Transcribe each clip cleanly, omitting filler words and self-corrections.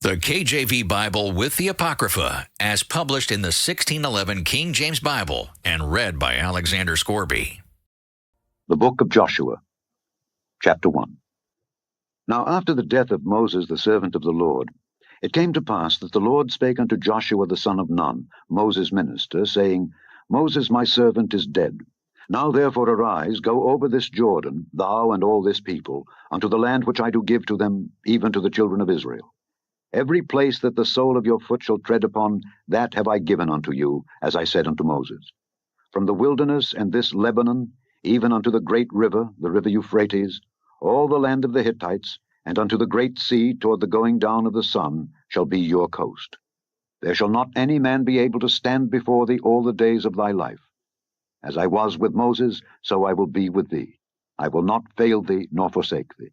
The KJV Bible with the Apocrypha, as published in the 1611 King James Bible and read by Alexander Scourby. The Book of Joshua, Chapter 1. Now after the death of Moses the servant of the Lord, it came to pass that the Lord spake unto Joshua the son of Nun, Moses' minister, saying, Moses my servant is dead. Now therefore arise, go over this Jordan, thou and all this people, unto the land which I do give to them, even to the children of Israel. Every place that the sole of your foot shall tread upon, that have I given unto you, as I said unto Moses. From the wilderness and this Lebanon, even unto the great river, the river Euphrates, all the land of the Hittites, and unto the great sea toward the going down of the sun, shall be your coast. There shall not any man be able to stand before thee all the days of thy life. As I was with Moses, so I will be with thee. I will not fail thee, nor forsake thee.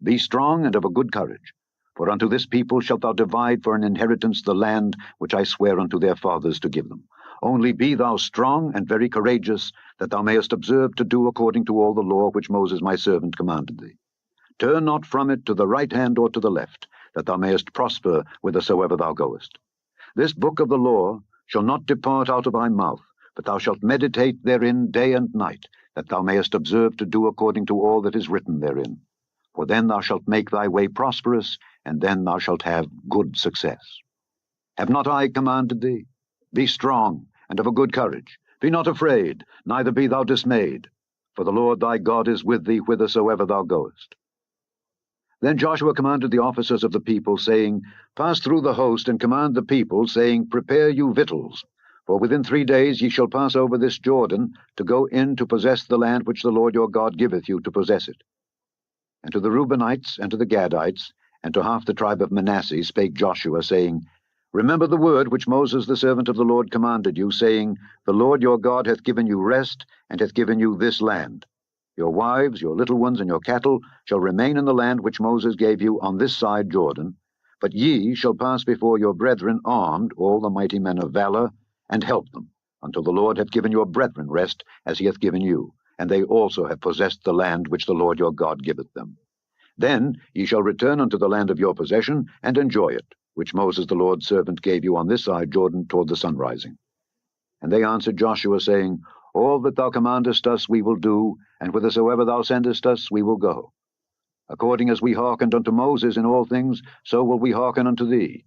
Be strong and of a good courage. For unto this people shalt thou divide for an inheritance the land which I swear unto their fathers to give them. Only be thou strong and very courageous, that thou mayest observe to do according to all the law which Moses my servant commanded thee. Turn not from it to the right hand or to the left, that thou mayest prosper whithersoever thou goest. This book of the law shall not depart out of thy mouth, but thou shalt meditate therein day and night, that thou mayest observe to do according to all that is written therein. For then thou shalt make thy way prosperous, and then thou shalt have good success. Have not I commanded thee? Be strong, and of a good courage. Be not afraid, neither be thou dismayed, for the Lord thy God is with thee whithersoever thou goest. Then Joshua commanded the officers of the people, saying, Pass through the host, and command the people, saying, Prepare you victuals, for within 3 days ye shall pass over this Jordan, to go in to possess the land which the Lord your God giveth you to possess it. And to the Reubenites, and to the Gadites, and to half the tribe of Manasseh spake Joshua, saying, Remember the word which Moses the servant of the Lord commanded you, saying, The Lord your God hath given you rest, and hath given you this land. Your wives, your little ones, and your cattle shall remain in the land which Moses gave you on this side Jordan, but ye shall pass before your brethren armed, all the mighty men of valor, and help them, until the Lord hath given your brethren rest, as he hath given you, and they also have possessed the land which the Lord your God giveth them. Then ye shall return unto the land of your possession, and enjoy it, which Moses the Lord's servant gave you on this side Jordan toward the sunrising. And they answered Joshua, saying, All that thou commandest us we will do, and whithersoever thou sendest us we will go. According as we hearkened unto Moses in all things, so will we hearken unto thee.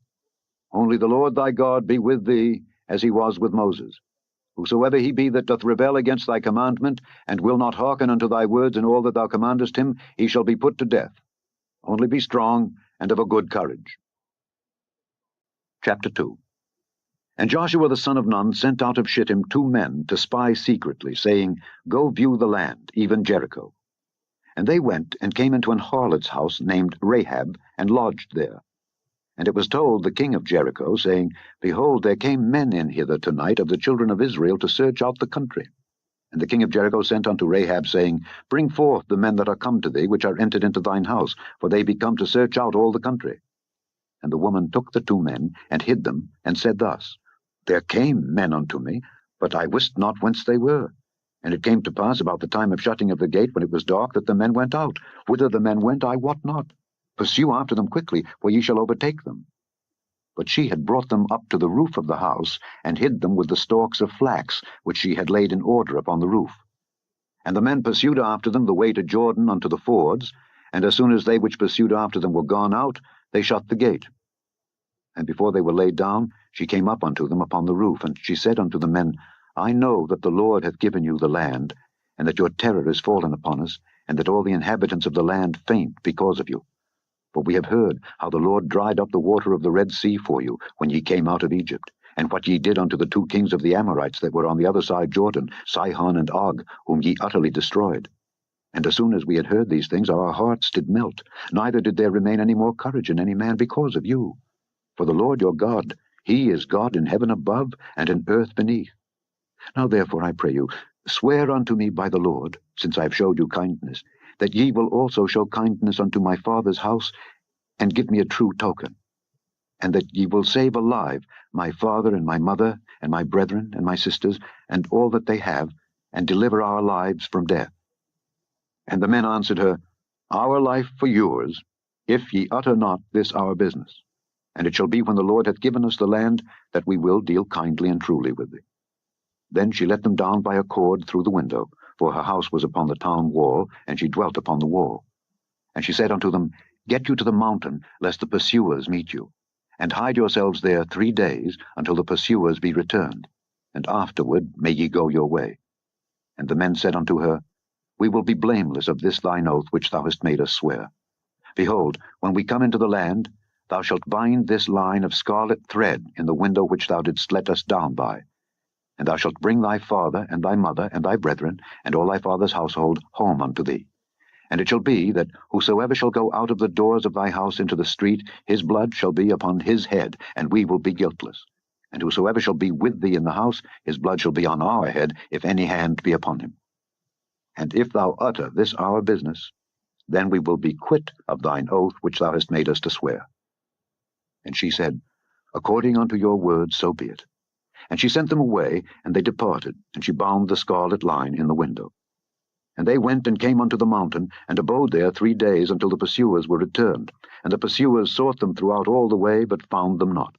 Only the Lord thy God be with thee, as he was with Moses. Whosoever he be that doth rebel against thy commandment, and will not hearken unto thy words in all that thou commandest him, he shall be put to death. Only be strong, and of a good courage. Chapter 2. And Joshua the son of Nun sent out of Shittim 2 men to spy secretly, saying, Go view the land, even Jericho. And they went, and came into an harlot's house named Rahab, and lodged there. And it was told the king of Jericho, saying, Behold, there came men in hither tonight of the children of Israel to search out the country. And the king of Jericho sent unto Rahab, saying, Bring forth the men that are come to thee, which are entered into thine house, for they be come to search out all the country. And the woman took the 2 men, and hid them, and said thus, There came men unto me, but I wist not whence they were. And it came to pass about the time of shutting of the gate, when it was dark, that the men went out. Whither the men went I wot not. Pursue after them quickly, for ye shall overtake them. But she had brought them up to the roof of the house, and hid them with the stalks of flax, which she had laid in order upon the roof. And the men pursued after them the way to Jordan unto the fords, and as soon as they which pursued after them were gone out, they shut the gate. And before they were laid down, she came up unto them upon the roof, and she said unto the men, I know that the Lord hath given you the land, and that your terror is fallen upon us, and that all the inhabitants of the land faint because of you. For we have heard how the Lord dried up the water of the Red Sea for you, when ye came out of Egypt, and what ye did unto the 2 kings of the Amorites that were on the other side Jordan, Sihon and Og, whom ye utterly destroyed. And as soon as we had heard these things, our hearts did melt, neither did there remain any more courage in any man because of you. For the Lord your God, he is God in heaven above, and in earth beneath. Now therefore I pray you, swear unto me by the Lord, since I have showed you kindness, that ye will also show kindness unto my father's house, and give me a true token, and that ye will save alive my father and my mother, and my brethren and my sisters, and all that they have, and deliver our lives from death. And the men answered her, Our life for yours, if ye utter not this our business. And it shall be when the Lord hath given us the land, that we will deal kindly and truly with thee. Then she let them down by a cord through the window, for her house was upon the town wall, and she dwelt upon the wall. And she said unto them, Get you to the mountain, lest the pursuers meet you, and hide yourselves there 3 days, until the pursuers be returned, and afterward may ye go your way. And the men said unto her, We will be blameless of this thine oath which thou hast made us swear. Behold, when we come into the land, thou shalt bind this line of scarlet thread in the window which thou didst let us down by. And thou shalt bring thy father, and thy mother, and thy brethren, and all thy father's household home unto thee. And it shall be that whosoever shall go out of the doors of thy house into the street, his blood shall be upon his head, and we will be guiltless. And whosoever shall be with thee in the house, his blood shall be on our head, if any hand be upon him. And if thou utter this our business, then we will be quit of thine oath which thou hast made us to swear. And she said, According unto your word, so be it. And she sent them away, and they departed, and she bound the scarlet line in the window. And they went and came unto the mountain, and abode there 3 days, until the pursuers were returned. And the pursuers sought them throughout all the way, but found them not.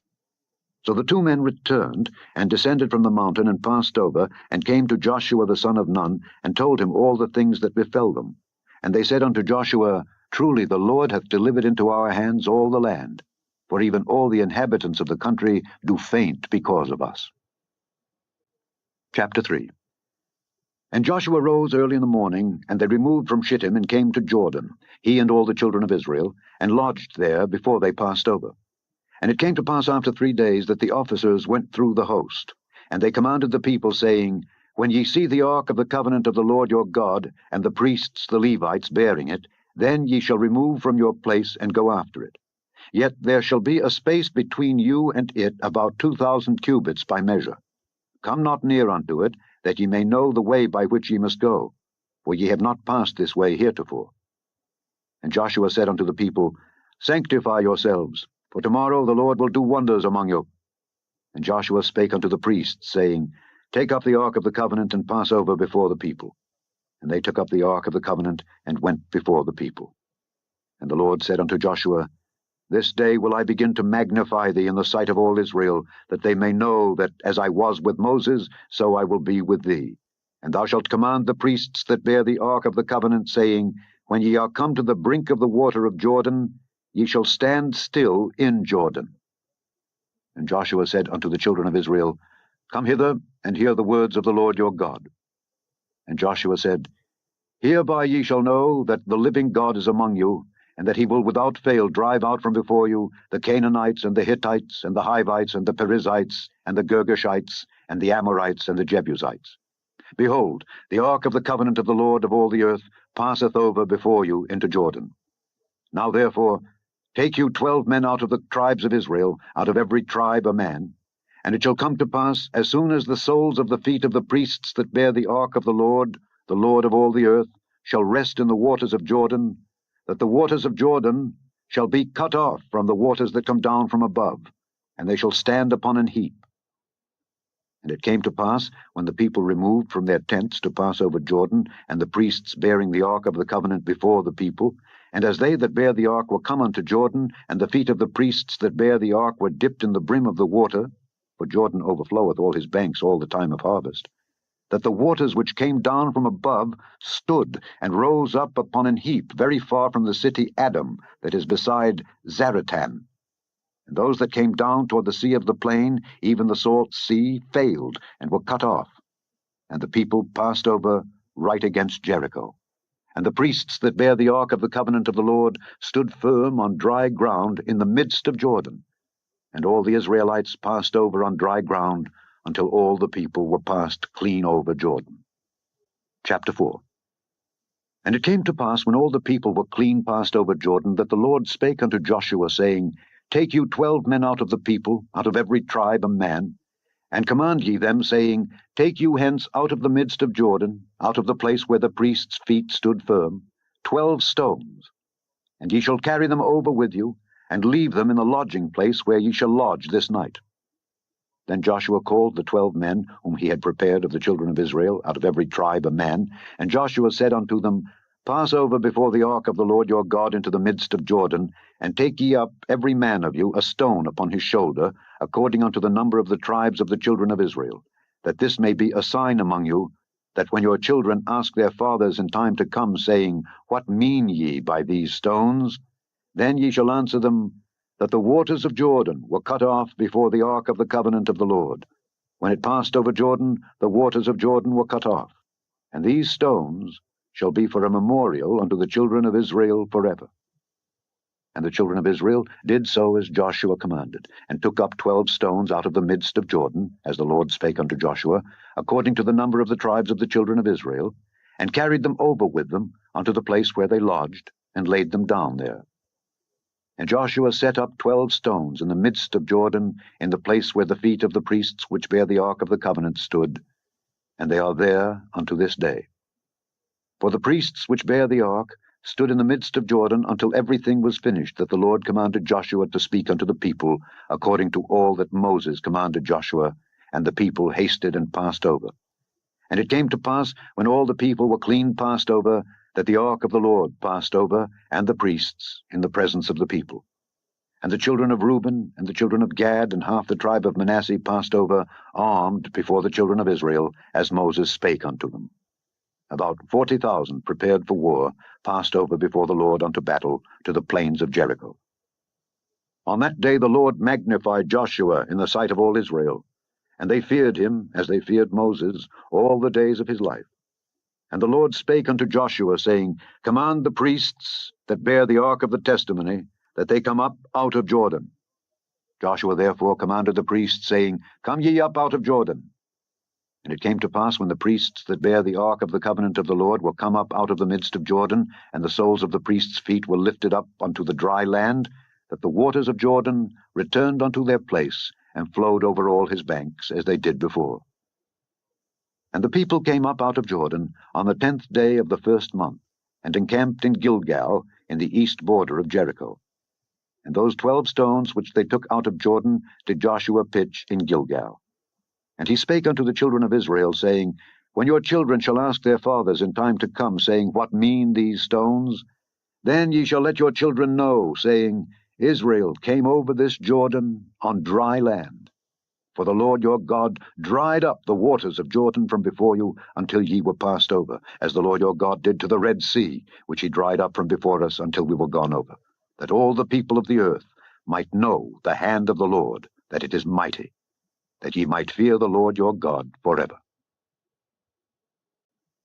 So the 2 men returned, and descended from the mountain, and passed over, and came to Joshua the son of Nun, and told him all the things that befell them. And they said unto Joshua, Truly the Lord hath delivered into our hands all the land, for even all the inhabitants of the country do faint because of us. Chapter 3. And Joshua rose early in the morning, and they removed from Shittim, and came to Jordan, he and all the children of Israel, and lodged there before they passed over. And it came to pass after 3 days that the officers went through the host, and they commanded the people, saying, When ye see the ark of the covenant of the Lord your God, and the priests the Levites bearing it, then ye shall remove from your place, and go after it. Yet there shall be a space between you and it about 2,000 cubits by measure. Come not near unto it, that ye may know the way by which ye must go, for ye have not passed this way heretofore. And Joshua said unto the people, Sanctify yourselves, for tomorrow the Lord will do wonders among you. And Joshua spake unto the priests, saying, Take up the ark of the covenant, and pass over before the people. And they took up the ark of the covenant, and went before the people. And the Lord said unto Joshua, This day will I begin to magnify thee in the sight of all Israel, that they may know that as I was with Moses, so I will be with thee. And thou shalt command the priests that bear the ark of the covenant, saying, When ye are come to the brink of the water of Jordan, ye shall stand still in Jordan. And Joshua said unto the children of Israel, Come hither, and hear the words of the Lord your God. And Joshua said, Hereby ye shall know that the living God is among you, and that he will without fail drive out from before you the Canaanites, and the Hittites, and the Hivites, and the Perizzites, and the Girgashites, and the Amorites, and the Jebusites. Behold, the ark of the covenant of the Lord of all the earth passeth over before you into Jordan. Now therefore, take you 12 men out of the tribes of Israel, out of every tribe a man. And it shall come to pass, as soon as the soles of the feet of the priests that bear the ark of the Lord of all the earth, shall rest in the waters of Jordan, that the waters of Jordan shall be cut off from the waters that come down from above, and they shall stand upon an heap. And it came to pass, when the people removed from their tents to pass over Jordan, and the priests bearing the ark of the covenant before the people, and as they that bear the ark were come unto Jordan, and the feet of the priests that bear the ark were dipped in the brim of the water, for Jordan overfloweth all his banks all the time of harvest, that the waters which came down from above stood and rose up upon an heap very far from the city Adam, that is beside Zaratan. And those that came down toward the sea of the plain, even the salt sea, failed and were cut off. And the people passed over right against Jericho. And the priests that bear the ark of the covenant of the Lord stood firm on dry ground in the midst of Jordan. And all the Israelites passed over on dry ground, until all the people were passed clean over Jordan. Chapter 4. And it came to pass, when all the people were clean passed over Jordan, that the Lord spake unto Joshua, saying, Take you 12 men out of the people, out of every tribe a man, and command ye them, saying, Take you hence out of the midst of Jordan, out of the place where the priests' feet stood firm, 12 stones, and ye shall carry them over with you, and leave them in the lodging place where ye shall lodge this night. Then Joshua called the 12 men whom he had prepared of the children of Israel, out of every tribe a man, and Joshua said unto them, Pass over before the ark of the Lord your God into the midst of Jordan, and take ye up every man of you a stone upon his shoulder, according unto the number of the tribes of the children of Israel, that this may be a sign among you, that when your children ask their fathers in time to come, saying, What mean ye by these stones? Then ye shall answer them, that the waters of Jordan were cut off before the ark of the covenant of the Lord. When it passed over Jordan, the waters of Jordan were cut off. And these stones shall be for a memorial unto the children of Israel forever. And the children of Israel did so as Joshua commanded, and took up 12 stones out of the midst of Jordan, as the Lord spake unto Joshua, according to the number of the tribes of the children of Israel, and carried them over with them unto the place where they lodged, and laid them down there. And Joshua set up 12 stones in the midst of Jordan, in the place where the feet of the priests which bear the ark of the covenant stood, and they are there unto this day. For the priests which bear the ark stood in the midst of Jordan until everything was finished that the Lord commanded Joshua to speak unto the people, according to all that Moses commanded Joshua, and the people hasted and passed over. And it came to pass, when all the people were clean passed over, that the ark of the Lord passed over, and the priests, in the presence of the people. And the children of Reuben, and the children of Gad, and half the tribe of Manasseh passed over, armed before the children of Israel, as Moses spake unto them. About 40,000 prepared for war passed over before the Lord unto battle to the plains of Jericho. On that day the Lord magnified Joshua in the sight of all Israel, and they feared him as they feared Moses all the days of his life. And the Lord spake unto Joshua, saying, Command the priests that bear the ark of the testimony, that they come up out of Jordan. Joshua therefore commanded the priests, saying, Come ye up out of Jordan. And it came to pass, when the priests that bear the ark of the covenant of the Lord were come up out of the midst of Jordan, and the soles of the priests' feet were lifted up unto the dry land, that the waters of Jordan returned unto their place, and flowed over all his banks, as they did before. And the people came up out of Jordan on the 10th day of the first month, and encamped in Gilgal, in the east border of Jericho. And those 12 stones which they took out of Jordan did Joshua pitch in Gilgal. And he spake unto the children of Israel, saying, When your children shall ask their fathers in time to come, saying, What mean these stones? Then ye shall let your children know, saying, Israel came over this Jordan on dry land. For the Lord your God dried up the waters of Jordan from before you until ye were passed over, as the Lord your God did to the Red Sea, which he dried up from before us until we were gone over, that all the people of the earth might know the hand of the Lord, that it is mighty, that ye might fear the Lord your God forever.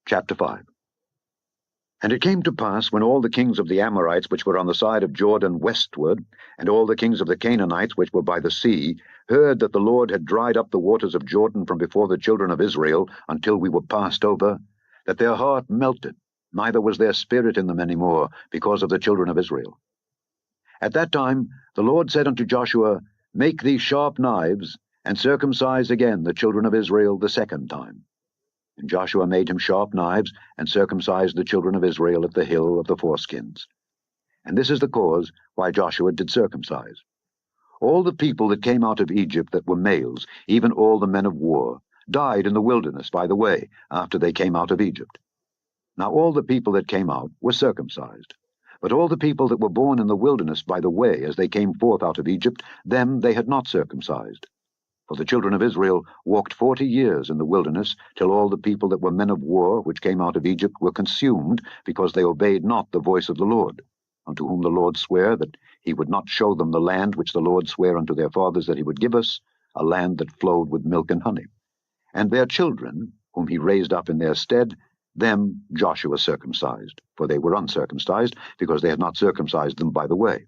Chapter 5. And it came to pass, when all the kings of the Amorites which were on the side of Jordan westward, and all the kings of the Canaanites which were by the sea, heard that the Lord had dried up the waters of Jordan from before the children of Israel until we were passed over, that their heart melted, neither was there spirit in them any more, because of the children of Israel. At that time the Lord said unto Joshua, Make thee sharp knives, and circumcise again the children of Israel the second time. And Joshua made him sharp knives, and circumcised the children of Israel at the hill of the foreskins. And this is the cause why Joshua did circumcise. All the people that came out of Egypt that were males, even all the men of war, died in the wilderness by the way, after they came out of Egypt. Now all the people that came out were circumcised. But all the people that were born in the wilderness by the way, as they came forth out of Egypt, them they had not circumcised. For the children of Israel walked 40 years in the wilderness, till all the people that were men of war, which came out of Egypt, were consumed, because they obeyed not the voice of the Lord, unto whom the Lord sware that he would not show them the land which the Lord sware unto their fathers that he would give us, a land that flowed with milk and honey. And their children, whom he raised up in their stead, them Joshua circumcised, for they were uncircumcised, because they had not circumcised them by the way.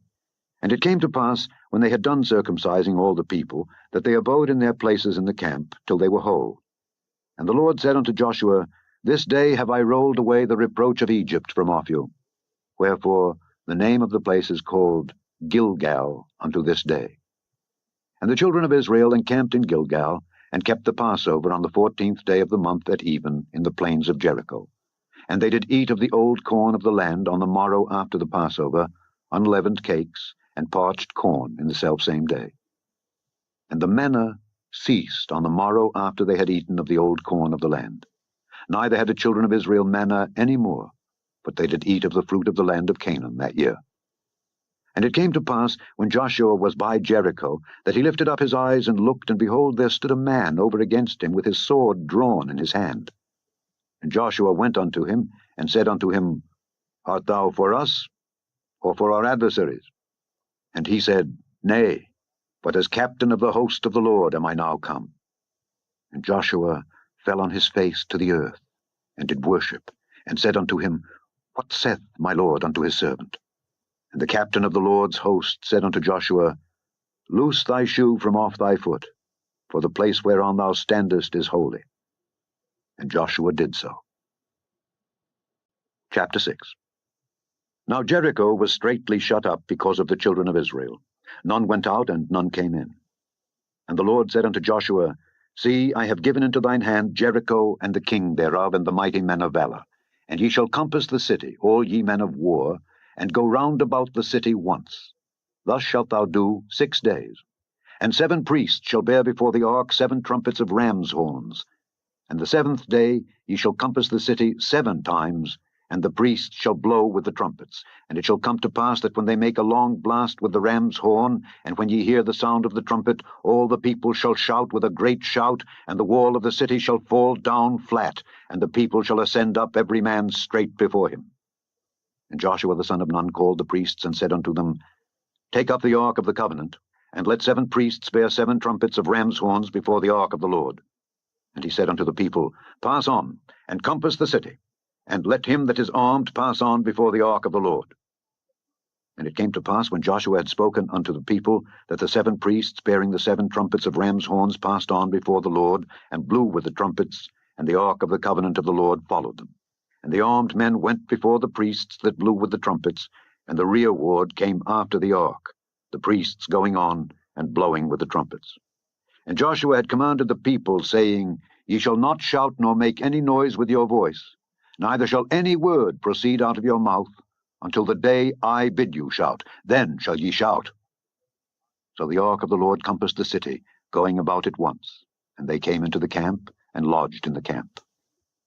And it came to pass, when they had done circumcising all the people, that they abode in their places in the camp till they were whole. And the Lord said unto Joshua, This day have I rolled away the reproach of Egypt from off you. Wherefore the name of the place is called Gilgal unto this day. And the children of Israel encamped in Gilgal, and kept the Passover on the 14th day of the month at even, in the plains of Jericho. And they did eat of the old corn of the land on the morrow after the Passover, unleavened cakes, and parched corn in the selfsame day. And the manna ceased on the morrow after they had eaten of the old corn of the land. Neither had the children of Israel manna any more, but they did eat of the fruit of the land of Canaan that year. And it came to pass, when Joshua was by Jericho, that he lifted up his eyes and looked, and behold, there stood a man over against him with his sword drawn in his hand. And Joshua went unto him, and said unto him, Art thou for us, or for our adversaries? And he said, Nay, but as captain of the host of the Lord am I now come. And Joshua fell on his face to the earth, and did worship, and said unto him, What saith my Lord unto his servant? And the captain of the Lord's host said unto Joshua, Loose thy shoe from off thy foot, for the place whereon thou standest is holy. And Joshua did so. Chapter 6. Now Jericho was straitly shut up because of the children of Israel. None went out, and none came in. And the Lord said unto Joshua, See, I have given into thine hand Jericho, and the king thereof, and the mighty men of valor. And ye shall compass the city, all ye men of war, and go round about the city once. Thus shalt thou do 6 days. And 7 priests shall bear before the ark 7 trumpets of rams' horns. And the 7th day ye shall compass the city 7 times, and the priests shall blow with the trumpets. And it shall come to pass that when they make a long blast with the ram's horn, and when ye hear the sound of the trumpet, all the people shall shout with a great shout, and the wall of the city shall fall down flat, and the people shall ascend up every man straight before him. And Joshua the son of Nun called the priests, and said unto them, Take up the ark of the covenant, and let 7 priests bear 7 trumpets of ram's horns before the ark of the Lord. And he said unto the people, Pass on, and compass the city, and let him that is armed pass on before the ark of the Lord. And it came to pass, when Joshua had spoken unto the people, that the 7 priests bearing the 7 trumpets of ram's horns passed on before the Lord, and blew with the trumpets, and the ark of the covenant of the Lord followed them. And the armed men went before the priests that blew with the trumpets, and the rear ward came after the ark, the priests going on and blowing with the trumpets. And Joshua had commanded the people, saying, Ye shall not shout nor make any noise with your voice, neither shall any word proceed out of your mouth, until the day I bid you shout. Then shall ye shout. So the ark of the Lord compassed the city, going about it once. And they came into the camp, and lodged in the camp.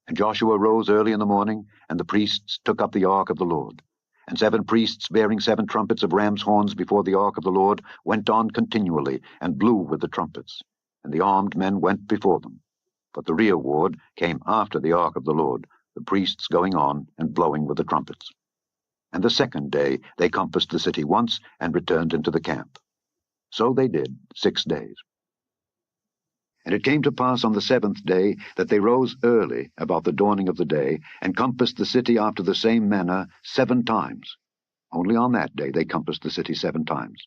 And Joshua rose early in the morning, and the priests took up the ark of the Lord. And 7 priests bearing 7 trumpets of ram's horns before the ark of the Lord went on continually, and blew with the trumpets. And the armed men went before them. But the rear ward came after the ark of the Lord, the priests going on and blowing with the trumpets. And the 2nd day they compassed the city once, and returned into the camp. So they did 6 days. And it came to pass on the 7th day that they rose early about the dawning of the day, and compassed the city after the same manner 7 times. Only on that day they compassed the city 7 times.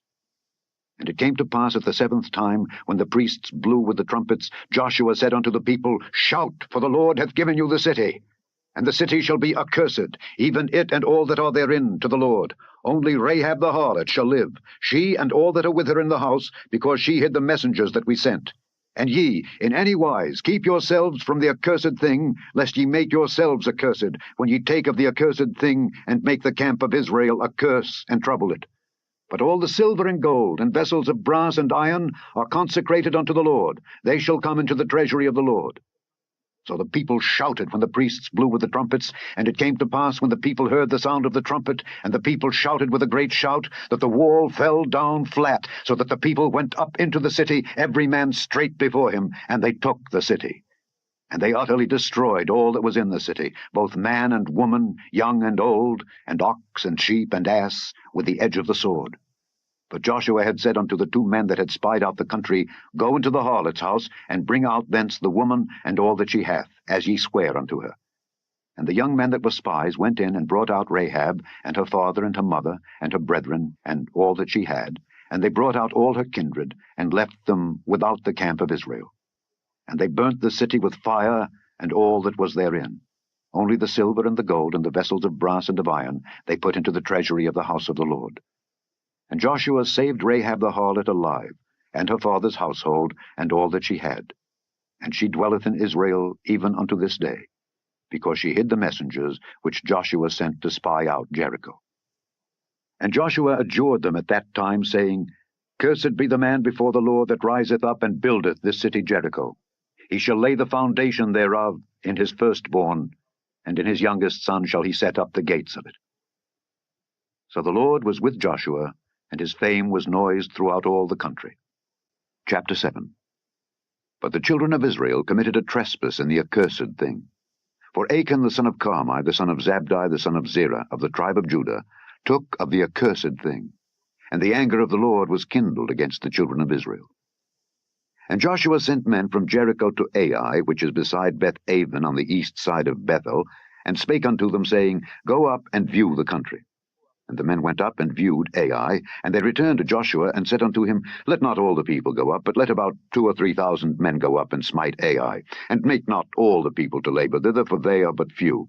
And it came to pass at the 7th time, when the priests blew with the trumpets, Joshua said unto the people, Shout, for the Lord hath given you the city. And the city shall be accursed, even it and all that are therein, to the Lord. Only Rahab the harlot shall live, she and all that are with her in the house, because she hid the messengers that we sent. And ye, in any wise, keep yourselves from the accursed thing, lest ye make yourselves accursed, when ye take of the accursed thing, and make the camp of Israel a curse, and trouble it. But all the silver and gold, and vessels of brass and iron, are consecrated unto the Lord. They shall come into the treasury of the Lord. So the people shouted when the priests blew with the trumpets, and it came to pass, when the people heard the sound of the trumpet, and the people shouted with a great shout, that the wall fell down flat, so that the people went up into the city, every man straight before him, and they took the city. And they utterly destroyed all that was in the city, both man and woman, young and old, and ox and sheep and ass, with the edge of the sword. But Joshua had said unto the 2 men that had spied out the country, Go into the harlot's house, and bring out thence the woman and all that she hath, as ye swear unto her. And the young men that were spies went in, and brought out Rahab, and her father, and her mother, and her brethren, and all that she had. And they brought out all her kindred, and left them without the camp of Israel. And they burnt the city with fire, and all that was therein. Only the silver and the gold, and the vessels of brass and of iron, they put into the treasury of the house of the Lord. And Joshua saved Rahab the harlot alive, and her father's household, and all that she had. And she dwelleth in Israel even unto this day, because she hid the messengers which Joshua sent to spy out Jericho. And Joshua adjured them at that time, saying, Cursed be the man before the Lord that riseth up and buildeth this city Jericho. He shall lay the foundation thereof in his firstborn, and in his youngest son shall he set up the gates of it. So the Lord was with Joshua, and his fame was noised throughout all the country. Chapter 7. But the children of Israel committed a trespass in the accursed thing. For Achan the son of Carmi, the son of Zabdi, the son of Zerah, of the tribe of Judah, took of the accursed thing, and the anger of the Lord was kindled against the children of Israel. And Joshua sent men from Jericho to Ai, which is beside Beth-aven on the east side of Bethel, and spake unto them, saying, Go up and view the country. And the men went up and viewed Ai, and they returned to Joshua, and said unto him, Let not all the people go up, but let about 2,000 or 3,000 men go up and smite Ai, and make not all the people to labor thither, for they are but few.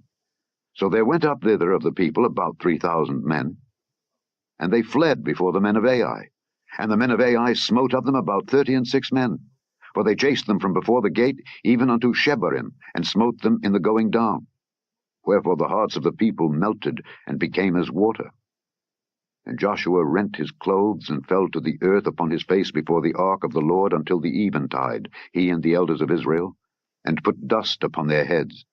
So there went up thither of the people about 3,000 men, and they fled before the men of Ai. And the men of Ai smote of them about 36 men, for they chased them from before the gate even unto Shebarim, and smote them in the going down. Wherefore the hearts of the people melted, and became as water. And Joshua rent his clothes, and fell to the earth upon his face before the ark of the Lord until the eventide, he and the elders of Israel, and put dust upon their heads.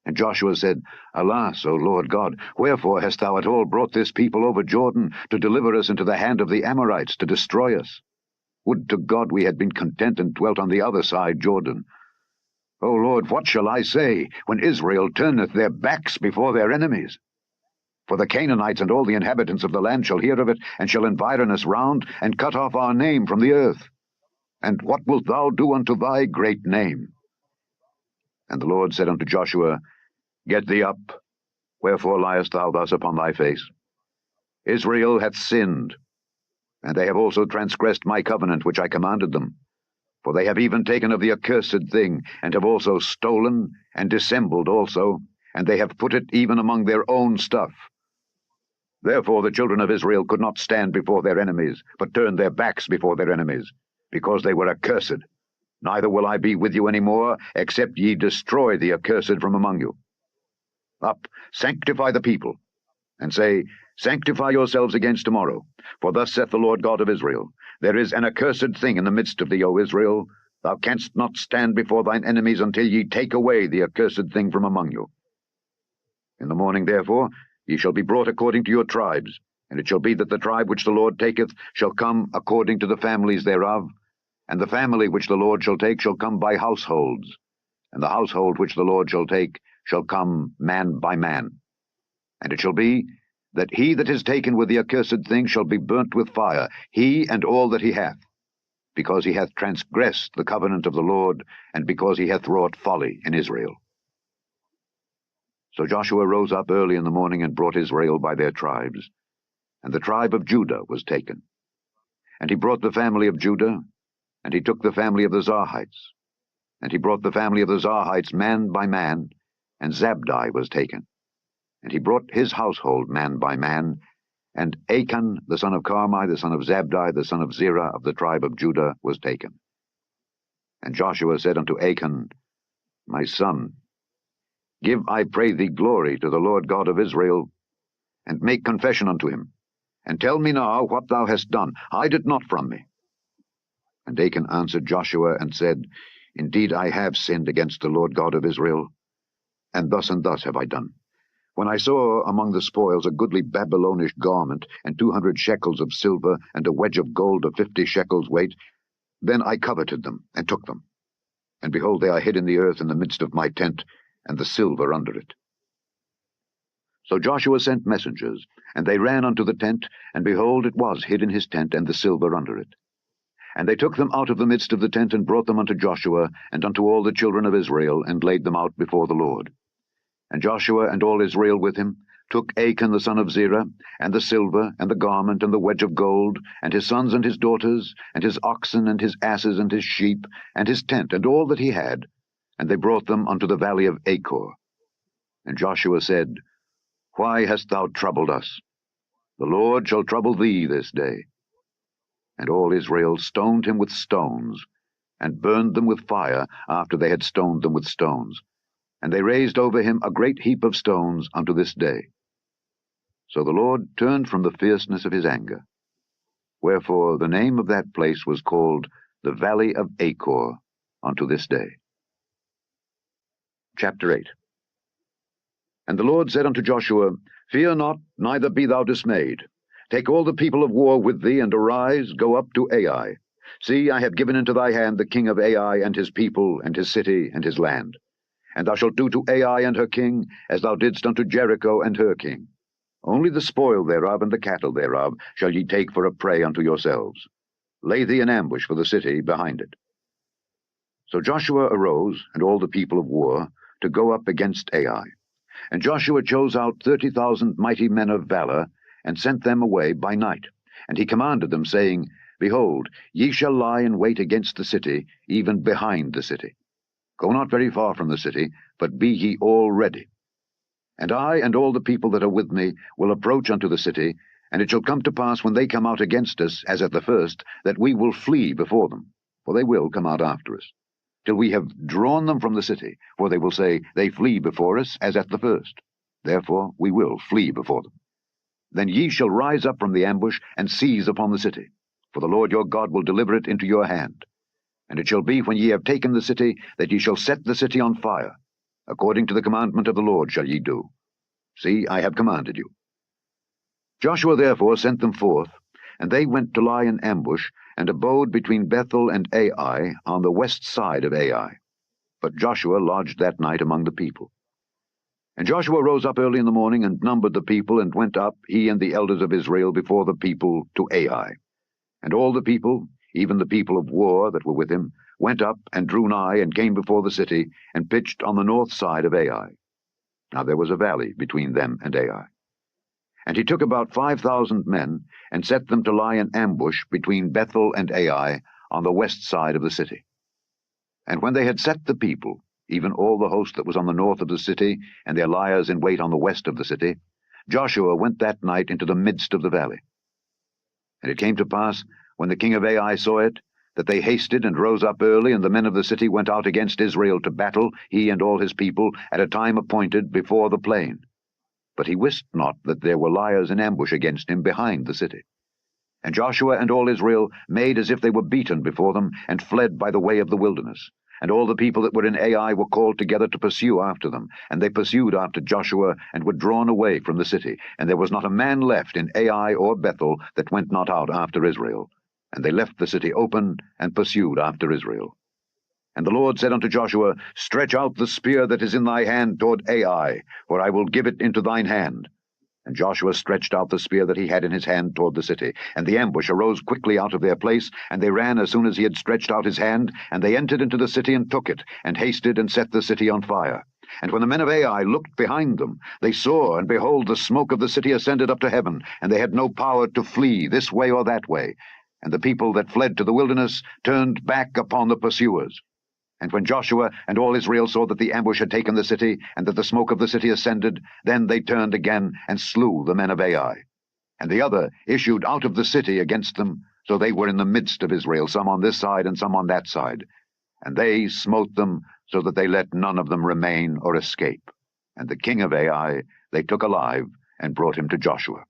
And Joshua said, Alas, O Lord God, wherefore hast thou at all brought this people over Jordan, to deliver us into the hand of the Amorites, to destroy us? Would to God we had been content and dwelt on the other side Jordan. O Lord, what shall I say, when Israel turneth their backs before their enemies? For the Canaanites and all the inhabitants of the land shall hear of it, and shall environ us round, and cut off our name from the earth. And what wilt thou do unto thy great name? And the Lord said unto Joshua, Get thee up, wherefore liest thou thus upon thy face? Israel hath sinned, and they have also transgressed my covenant which I commanded them. For they have even taken of the accursed thing, and have also stolen, and dissembled also, and they have put it even among their own stuff. Therefore the children of Israel could not stand before their enemies, but turned their backs before their enemies, because they were accursed. Neither will I be with you any more, except ye destroy the accursed from among you. Up, sanctify the people, and say, Sanctify yourselves against tomorrow. For thus saith the Lord God of Israel, There is an accursed thing in the midst of thee, O Israel. Thou canst not stand before thine enemies until ye take away the accursed thing from among you. In the morning, therefore, ye shall be brought according to your tribes, and it shall be that the tribe which the Lord taketh shall come according to the families thereof, and the family which the Lord shall take shall come by households, and the household which the Lord shall take shall come man by man. And it shall be that he that is taken with the accursed thing shall be burnt with fire, he and all that he hath, because he hath transgressed the covenant of the Lord, and because he hath wrought folly in Israel. So Joshua rose up early in the morning, and brought Israel by their tribes. And the tribe of Judah was taken. And he brought the family of Judah, and he took the family of the Zarhites. And he brought the family of the Zarhites man by man, and Zabdi was taken. And he brought his household man by man, and Achan the son of Carmi, the son of Zabdi, the son of Zerah, of the tribe of Judah, was taken. And Joshua said unto Achan, My son, give, I pray thee, glory to the Lord God of Israel, and make confession unto him, and tell me now what thou hast done. Hide it not from me. And Achan answered Joshua, and said, Indeed I have sinned against the Lord God of Israel, and thus have I done. When I saw among the spoils a goodly Babylonish garment, and 200 shekels of silver, and a wedge of gold of 50 shekels weight, then I coveted them, and took them. And behold, they are hid in the earth in the midst of my tent, and the silver under it. So Joshua sent messengers, and they ran unto the tent, and behold, it was hid in his tent, and the silver under it. And they took them out of the midst of the tent, and brought them unto Joshua, and unto all the children of Israel, and laid them out before the Lord. And Joshua and all Israel with him took Achan the son of Zerah, and the silver, and the garment, and the wedge of gold, and his sons and his daughters, and his oxen, and his asses, and his sheep, and his tent, and all that he had, and they brought them unto the valley of Achor. And Joshua said, Why hast thou troubled us? The Lord shall trouble thee this day. And all Israel stoned him with stones, and burned them with fire after they had stoned them with stones. And they raised over him a great heap of stones unto this day. So the Lord turned from the fierceness of his anger. Wherefore the name of that place was called the Valley of Achor unto this day. Chapter 8. And the Lord said unto Joshua, Fear not, neither be thou dismayed. Take all the people of war with thee, and arise, go up to Ai. See, I have given into thy hand the king of Ai, and his people, and his city, and his land. And thou shalt do to Ai and her king, as thou didst unto Jericho and her king. Only the spoil thereof and the cattle thereof shall ye take for a prey unto yourselves. Lay thee an ambush for the city behind it. So Joshua arose, and all the people of war, to go up against Ai. And Joshua chose out 30,000 mighty men of valor, and sent them away by night. And he commanded them, saying, Behold, ye shall lie in wait against the city, even behind the city. Go not very far from the city, but be ye all ready. And I and all the people that are with me will approach unto the city, and it shall come to pass, when they come out against us, as at the first, that we will flee before them, for they will come out after us, till we have drawn them from the city, for they will say, They flee before us, as at the first. Therefore we will flee before them. Then ye shall rise up from the ambush, and seize upon the city, for the Lord your God will deliver it into your hand. And it shall be, when ye have taken the city, that ye shall set the city on fire. According to the commandment of the Lord shall ye do. See, I have commanded you. Joshua therefore sent them forth, and they went to lie in ambush, and abode between Bethel and Ai, on the west side of Ai. But Joshua lodged that night among the people. And Joshua rose up early in the morning, and numbered the people, and went up, he and the elders of Israel, before the people to Ai. And all the people, even the people of war that were with him, went up, and drew nigh, and came before the city, and pitched on the north side of Ai. Now there was a valley between them and Ai. And he took about 5,000 men, and set them to lie in ambush between Bethel and Ai, on the west side of the city. And when they had set the people, even all the host that was on the north of the city, and their liers in wait on the west of the city, Joshua went that night into the midst of the valley. And it came to pass, when the king of Ai saw it, that they hasted and rose up early, and the men of the city went out against Israel to battle, he and all his people, at a time appointed, before the plain. But he wist not that there were liers in ambush against him behind the city. And Joshua and all Israel made as if they were beaten before them, and fled by the way of the wilderness. And all the people that were in Ai were called together to pursue after them. And they pursued after Joshua, and were drawn away from the city. And there was not a man left in Ai or Bethel that went not out after Israel. And they left the city open, and pursued after Israel. And the Lord said unto Joshua, Stretch out the spear that is in thy hand toward Ai, for I will give it into thine hand. And Joshua stretched out the spear that he had in his hand toward the city. And the ambush arose quickly out of their place, and they ran as soon as he had stretched out his hand, and they entered into the city and took it, and hasted and set the city on fire. And when the men of Ai looked behind them, they saw, and behold, the smoke of the city ascended up to heaven, and they had no power to flee this way or that way. And the people that fled to the wilderness turned back upon the pursuers. And when Joshua and all Israel saw that the ambush had taken the city, and that the smoke of the city ascended, then they turned again, and slew the men of Ai. And the other issued out of the city against them, so they were in the midst of Israel, some on this side and some on that side. And they smote them, so that they let none of them remain or escape. And the king of Ai they took alive, and brought him to Joshua.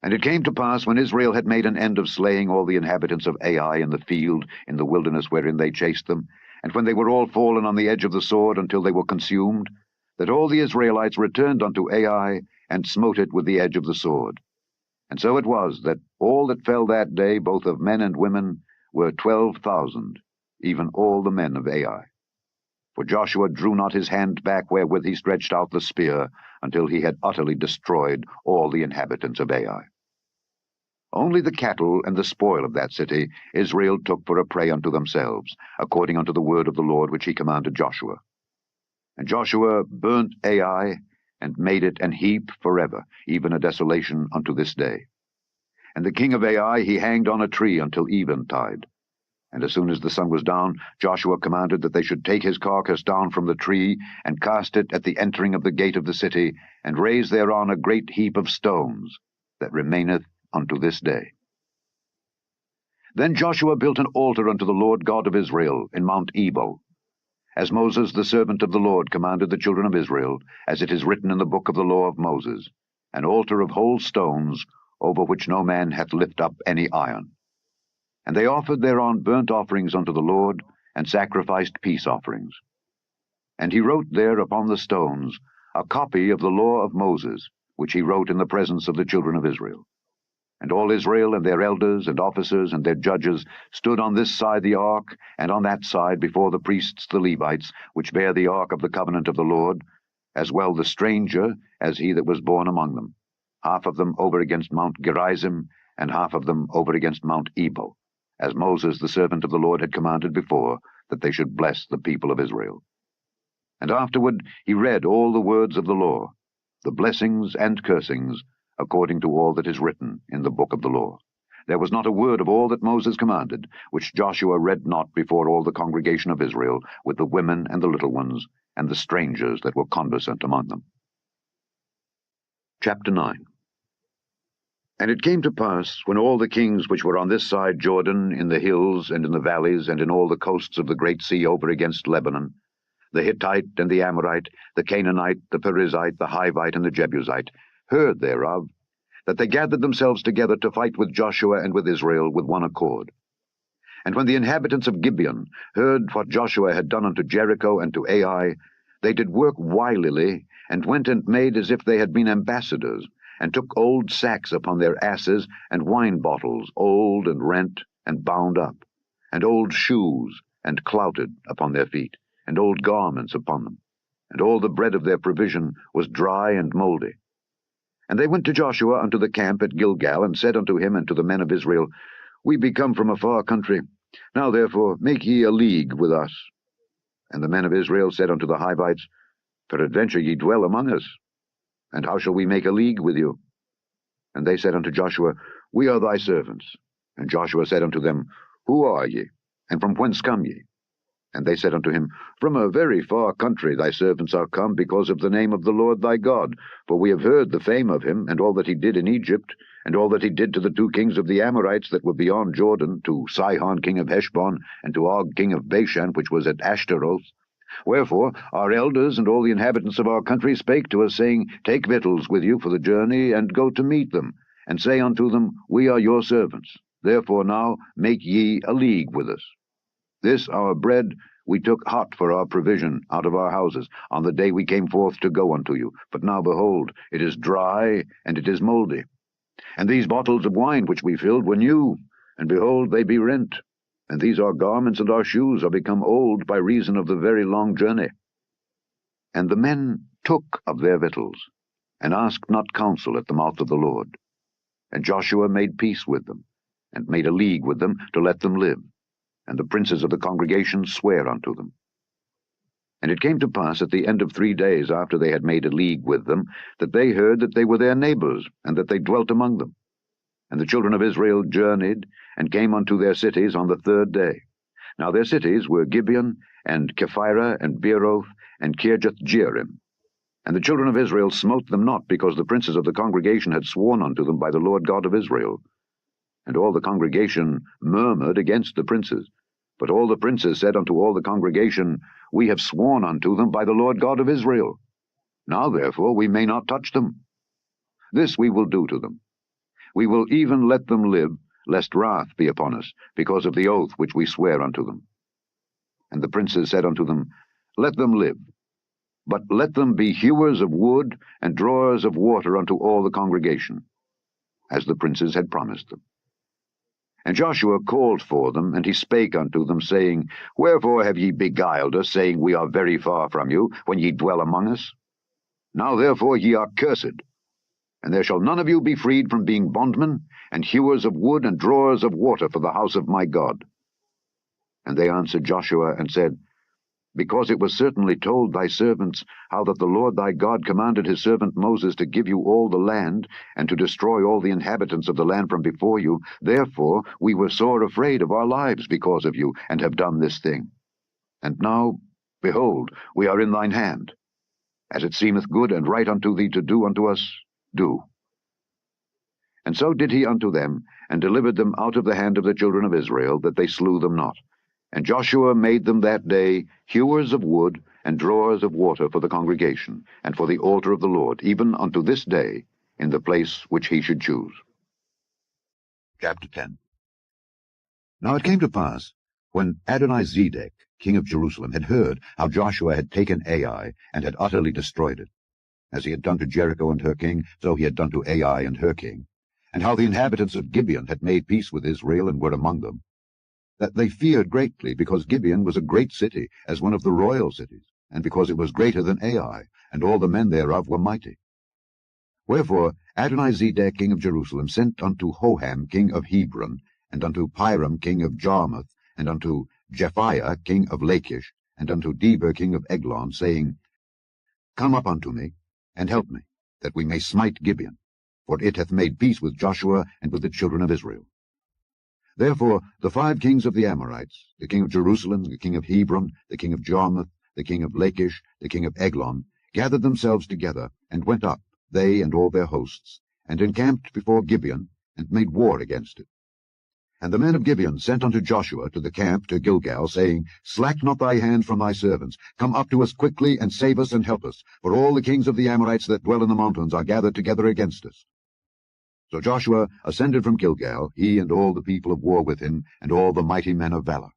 And it came to pass, when Israel had made an end of slaying all the inhabitants of Ai in the field, in the wilderness wherein they chased them, and when they were all fallen on the edge of the sword until they were consumed, that all the Israelites returned unto Ai, and smote it with the edge of the sword. And so it was, that all that fell that day, both of men and women, were 12,000, even all the men of Ai. For Joshua drew not his hand back wherewith he stretched out the spear, until he had utterly destroyed all the inhabitants of Ai. Only the cattle and the spoil of that city Israel took for a prey unto themselves, according unto the word of the Lord which he commanded Joshua. And Joshua burnt Ai, and made it an heap forever, even a desolation unto this day. And the king of Ai he hanged on a tree until eventide. And as soon as the sun was down, Joshua commanded that they should take his carcass down from the tree, and cast it at the entering of the gate of the city, and raise thereon a great heap of stones, that remaineth unto this day. Then Joshua built an altar unto the Lord God of Israel in Mount Ebal, as Moses the servant of the Lord commanded the children of Israel, as it is written in the book of the law of Moses, an altar of whole stones, over which no man hath lift up any iron. And they offered thereon burnt offerings unto the Lord, and sacrificed peace offerings. And he wrote there upon the stones a copy of the law of Moses, which he wrote in the presence of the children of Israel. And all Israel and their elders and officers and their judges stood on this side the ark, and on that side before the priests the Levites, which bear the ark of the covenant of the Lord, as well the stranger as he that was born among them, half of them over against Mount Gerizim, and half of them over against Mount Ebal, as Moses the servant of the Lord had commanded before, that they should bless the people of Israel. And afterward he read all the words of the law, the blessings and cursings, according to all that is written in the book of the law. There was not a word of all that Moses commanded, which Joshua read not before all the congregation of Israel, with the women and the little ones, and the strangers that were conversant among them. Chapter 9. And it came to pass, when all the kings which were on this side Jordan, in the hills and in the valleys, and in all the coasts of the great sea over against Lebanon, the Hittite and the Amorite, the Canaanite, the Perizzite, the Hivite, and the Jebusite, heard thereof, that they gathered themselves together to fight with Joshua and with Israel with one accord. And when the inhabitants of Gibeon heard what Joshua had done unto Jericho and to Ai, they did work wilily, and went and made as if they had been ambassadors, and took old sacks upon their asses, and wine bottles, old and rent, and bound up, and old shoes, and clouted upon their feet, and old garments upon them, and all the bread of their provision was dry and mouldy. And they went to Joshua unto the camp at Gilgal, and said unto him and to the men of Israel, We be come from a far country. Now therefore make ye a league with us. And the men of Israel said unto the Hivites, Peradventure ye dwell among us, and how shall we make a league with you? And they said unto Joshua, We are thy servants. And Joshua said unto them, Who are ye, and from whence come ye? And they said unto him, From a very far country thy servants are come, because of the name of the Lord thy God. For we have heard the fame of him, and all that he did in Egypt, and all that he did to the two kings of the Amorites that were beyond Jordan, to Sihon king of Heshbon, and to Og king of Bashan, which was at Ashtaroth. Wherefore our elders and all the inhabitants of our country spake to us, saying, Take victuals with you for the journey, and go to meet them, and say unto them, We are your servants. Therefore now make ye a league with us. This our bread we took hot for our provision out of our houses on the day we came forth to go unto you. But now, behold, it is dry, and it is mouldy. And these bottles of wine which we filled were new, and behold, they be rent. And these our garments and our shoes are become old by reason of the very long journey. And the men took of their victuals, and asked not counsel at the mouth of the Lord. And Joshua made peace with them, and made a league with them to let them live. And the princes of the congregation sware unto them. And it came to pass at the end of 3 days after they had made a league with them, that they heard that they were their neighbors, and that they dwelt among them. And the children of Israel journeyed, and came unto their cities on the 3rd day. Now their cities were Gibeon, and Kephirah, and Beeroth, and Kirjath-jearim. And the children of Israel smote them not, because the princes of the congregation had sworn unto them by the Lord God of Israel. And all the congregation murmured against the princes. But all the princes said unto all the congregation, We have sworn unto them by the Lord God of Israel. Now therefore we may not touch them. This we will do to them. We will even let them live, lest wrath be upon us, because of the oath which we swear unto them. And the princes said unto them, Let them live, but let them be hewers of wood, and drawers of water unto all the congregation, as the princes had promised them. And Joshua called for them, and he spake unto them, saying, Wherefore have ye beguiled us, saying, We are very far from you, when ye dwell among us? Now therefore ye are cursed, and there shall none of you be freed from being bondmen, and hewers of wood, and drawers of water for the house of my God. And they answered Joshua, and said, Because it was certainly told thy servants how that the Lord thy God commanded his servant Moses to give you all the land, and to destroy all the inhabitants of the land from before you, therefore we were sore afraid of our lives because of you, and have done this thing. And now, behold, we are in thine hand. As it seemeth good and right unto thee to do unto us, do. And so did he unto them, and delivered them out of the hand of the children of Israel, that they slew them not. And Joshua made them that day hewers of wood, and drawers of water for the congregation, and for the altar of the Lord, even unto this day, in the place which he should choose. Chapter 10. Now it came to pass, when Adonizedek, king of Jerusalem, had heard how Joshua had taken Ai, and had utterly destroyed it, As he had done to Jericho and her king, so he had done to Ai and her king, and how the inhabitants of Gibeon had made peace with Israel and were among them, that they feared greatly, because Gibeon was a great city, as one of the royal cities, and because it was greater than Ai, and all the men thereof were mighty. Wherefore Adonizedek king of Jerusalem sent unto Hoham king of Hebron, and unto Piram king of Jarmuth, and unto Japhiah king of Lachish, and unto Deber king of Eglon, saying, Come up unto me, and help me, that we may smite Gibeon, for it hath made peace with Joshua and with the children of Israel. Therefore the 5 kings of the Amorites, the king of Jerusalem, the king of Hebron, the king of Jarmuth, the king of Lachish, the king of Eglon, gathered themselves together, and went up, they and all their hosts, and encamped before Gibeon, and made war against it. And the men of Gibeon sent unto Joshua to the camp to Gilgal, saying, Slack not thy hand from thy servants. Come up to us quickly, and save us and help us, for all the kings of the Amorites that dwell in the mountains are gathered together against us. So Joshua ascended from Gilgal, he and all the people of war with him, and all the mighty men of valor.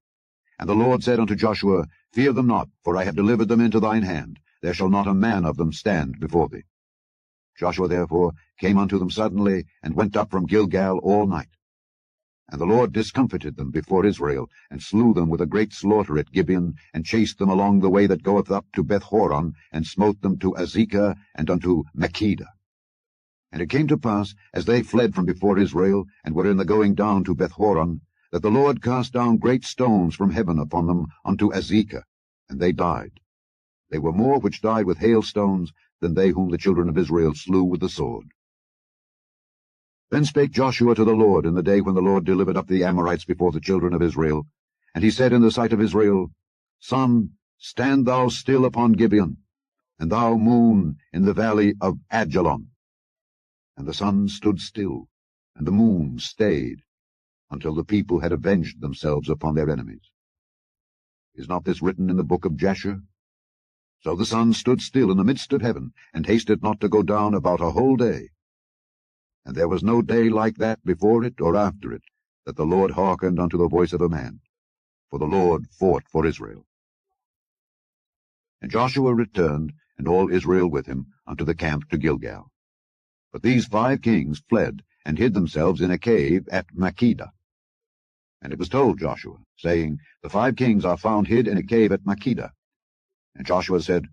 And the Lord said unto Joshua, Fear them not, for I have delivered them into thine hand. There shall not a man of them stand before thee. Joshua therefore came unto them suddenly, and went up from Gilgal all night. And the Lord discomfited them before Israel, and slew them with a great slaughter at Gibeon, and chased them along the way that goeth up to Bethhoron, and smote them to Azekah, and unto Makkedah. And it came to pass, as they fled from before Israel, and were in the going down to Bethhoron, that the Lord cast down great stones from heaven upon them unto Azekah, and they died. They were more which died with hailstones than they whom the children of Israel slew with the sword. Then spake Joshua to the Lord in the day when the Lord delivered up the Amorites before the children of Israel. And he said in the sight of Israel, Sun, stand thou still upon Gibeon, and thou, moon, in the valley of Ajalon. And the sun stood still, and the moon stayed, until the people had avenged themselves upon their enemies. Is not this written in the book of Jasher? So the sun stood still in the midst of heaven, and hasted not to go down about a whole day. And there was no day like that before it or after it, that the Lord hearkened unto the voice of a man. For the Lord fought for Israel. And Joshua returned, and all Israel with him, unto the camp to Gilgal. But these 5 kings fled, and hid themselves in a cave at Makkedah. And it was told Joshua, saying, The 5 kings are found hid in a cave at Makkedah. And Joshua said,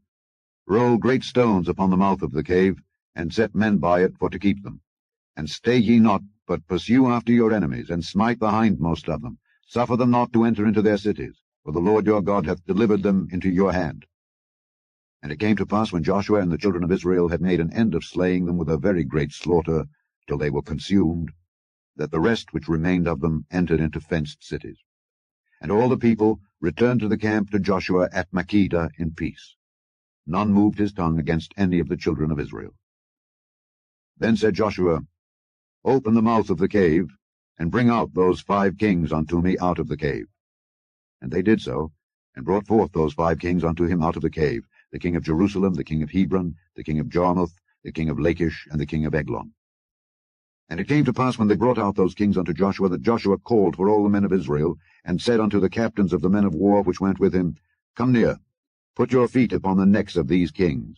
Roll great stones upon the mouth of the cave, and set men by it for to keep them. And stay ye not, but pursue after your enemies, and smite the hindmost of them. Suffer them not to enter into their cities, for the Lord your God hath delivered them into your hand. And it came to pass, when Joshua and the children of Israel had made an end of slaying them with a very great slaughter, till they were consumed, that the rest which remained of them entered into fenced cities. And all the people returned to the camp to Joshua at Makkedah in peace. None moved his tongue against any of the children of Israel. Then said Joshua, Open the mouth of the cave, and bring out those 5 kings unto me out of the cave. And they did so, and brought forth those 5 kings unto him out of the cave, the king of Jerusalem, the king of Hebron, the king of Jarmuth, the king of Lachish, and the king of Eglon. And it came to pass, when they brought out those kings unto Joshua, that Joshua called for all the men of Israel, and said unto the captains of the men of war which went with him, Come near, put your feet upon the necks of these kings.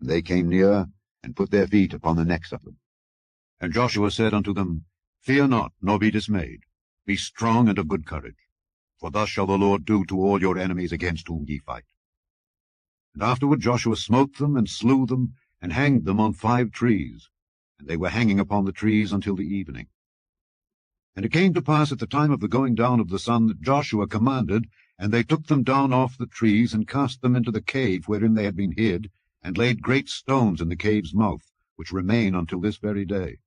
And they came near, and put their feet upon the necks of them. And Joshua said unto them, Fear not, nor be dismayed. Be strong and of good courage. For thus shall the Lord do to all your enemies against whom ye fight. And afterward Joshua smote them, and slew them, and hanged them on 5 trees. And they were hanging upon the trees until the evening. And it came to pass at the time of the going down of the sun, that Joshua commanded, and they took them down off the trees, and cast them into the cave wherein they had been hid, and laid great stones in the cave's mouth, which remain until this very day.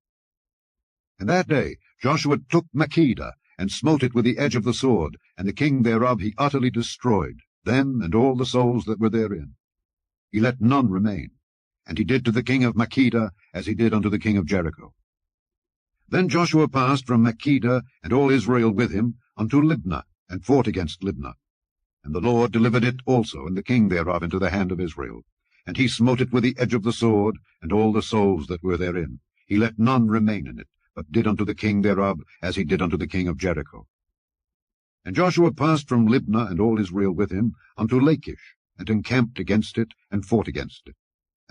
And that day Joshua took Makkedah, and smote it with the edge of the sword, and the king thereof he utterly destroyed, them and all the souls that were therein. He let none remain. And he did to the king of Makkedah as he did unto the king of Jericho. Then Joshua passed from Makkedah, and all Israel with him, unto Libnah, and fought against Libnah. And the Lord delivered it also, and the king thereof, into the hand of Israel. And he smote it with the edge of the sword, and all the souls that were therein. He let none remain in it, but did unto the king thereof as he did unto the king of Jericho. And Joshua passed from Libnah, and all Israel with him, unto Lachish, and encamped against it, and fought against it.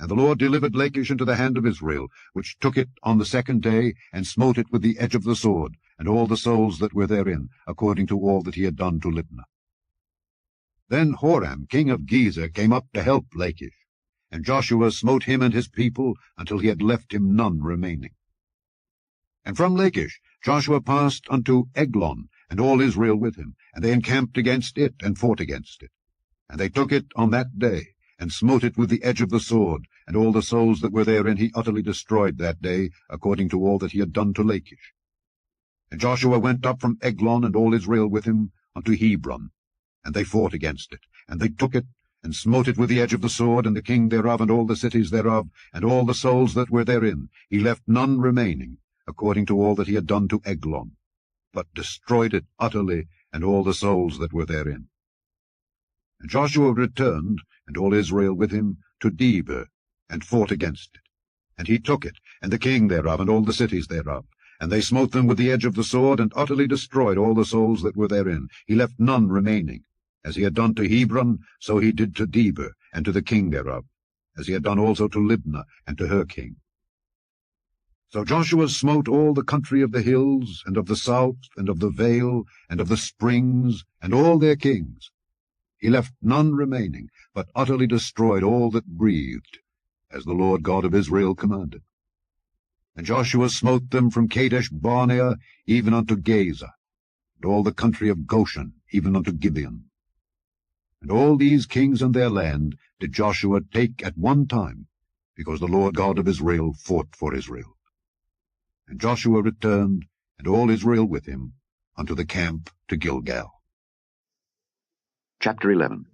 And the Lord delivered Lachish into the hand of Israel, which took it on the 2nd day, and smote it with the edge of the sword, and all the souls that were therein, according to all that he had done to Libnah. Then Horam king of Gezer came up to help Lachish, and Joshua smote him and his people until he had left him none remaining. And from Lachish Joshua passed unto Eglon, and all Israel with him, and they encamped against it, and fought against it. And they took it on that day, and smote it with the edge of the sword, and all the souls that were therein he utterly destroyed that day, according to all that he had done to Lachish. And Joshua went up from Eglon, and all Israel with him, unto Hebron, and they fought against it, and they took it, and smote it with the edge of the sword, and the king thereof, and all the cities thereof, and all the souls that were therein. He left none remaining, according to all that he had done to Eglon, but destroyed it utterly, and all the souls that were therein. And Joshua returned, and all Israel with him, to Debir, and fought against it. And he took it, and the king thereof, and all the cities thereof. And they smote them with the edge of the sword, and utterly destroyed all the souls that were therein. He left none remaining. As he had done to Hebron, so he did to Debir, and to the king thereof, as he had done also to Libnah, and to her king. So Joshua smote all the country of the hills, and of the south, and of the vale, and of the springs, and all their kings. He left none remaining, but utterly destroyed all that breathed, as the Lord God of Israel commanded. And Joshua smote them from Kadesh-barnea even unto Gaza, and all the country of Goshen even unto Gibeon. And all these kings and their land did Joshua take at one time, because the Lord God of Israel fought for Israel. And Joshua returned, and all Israel with him, unto the camp to Gilgal. Chapter 11.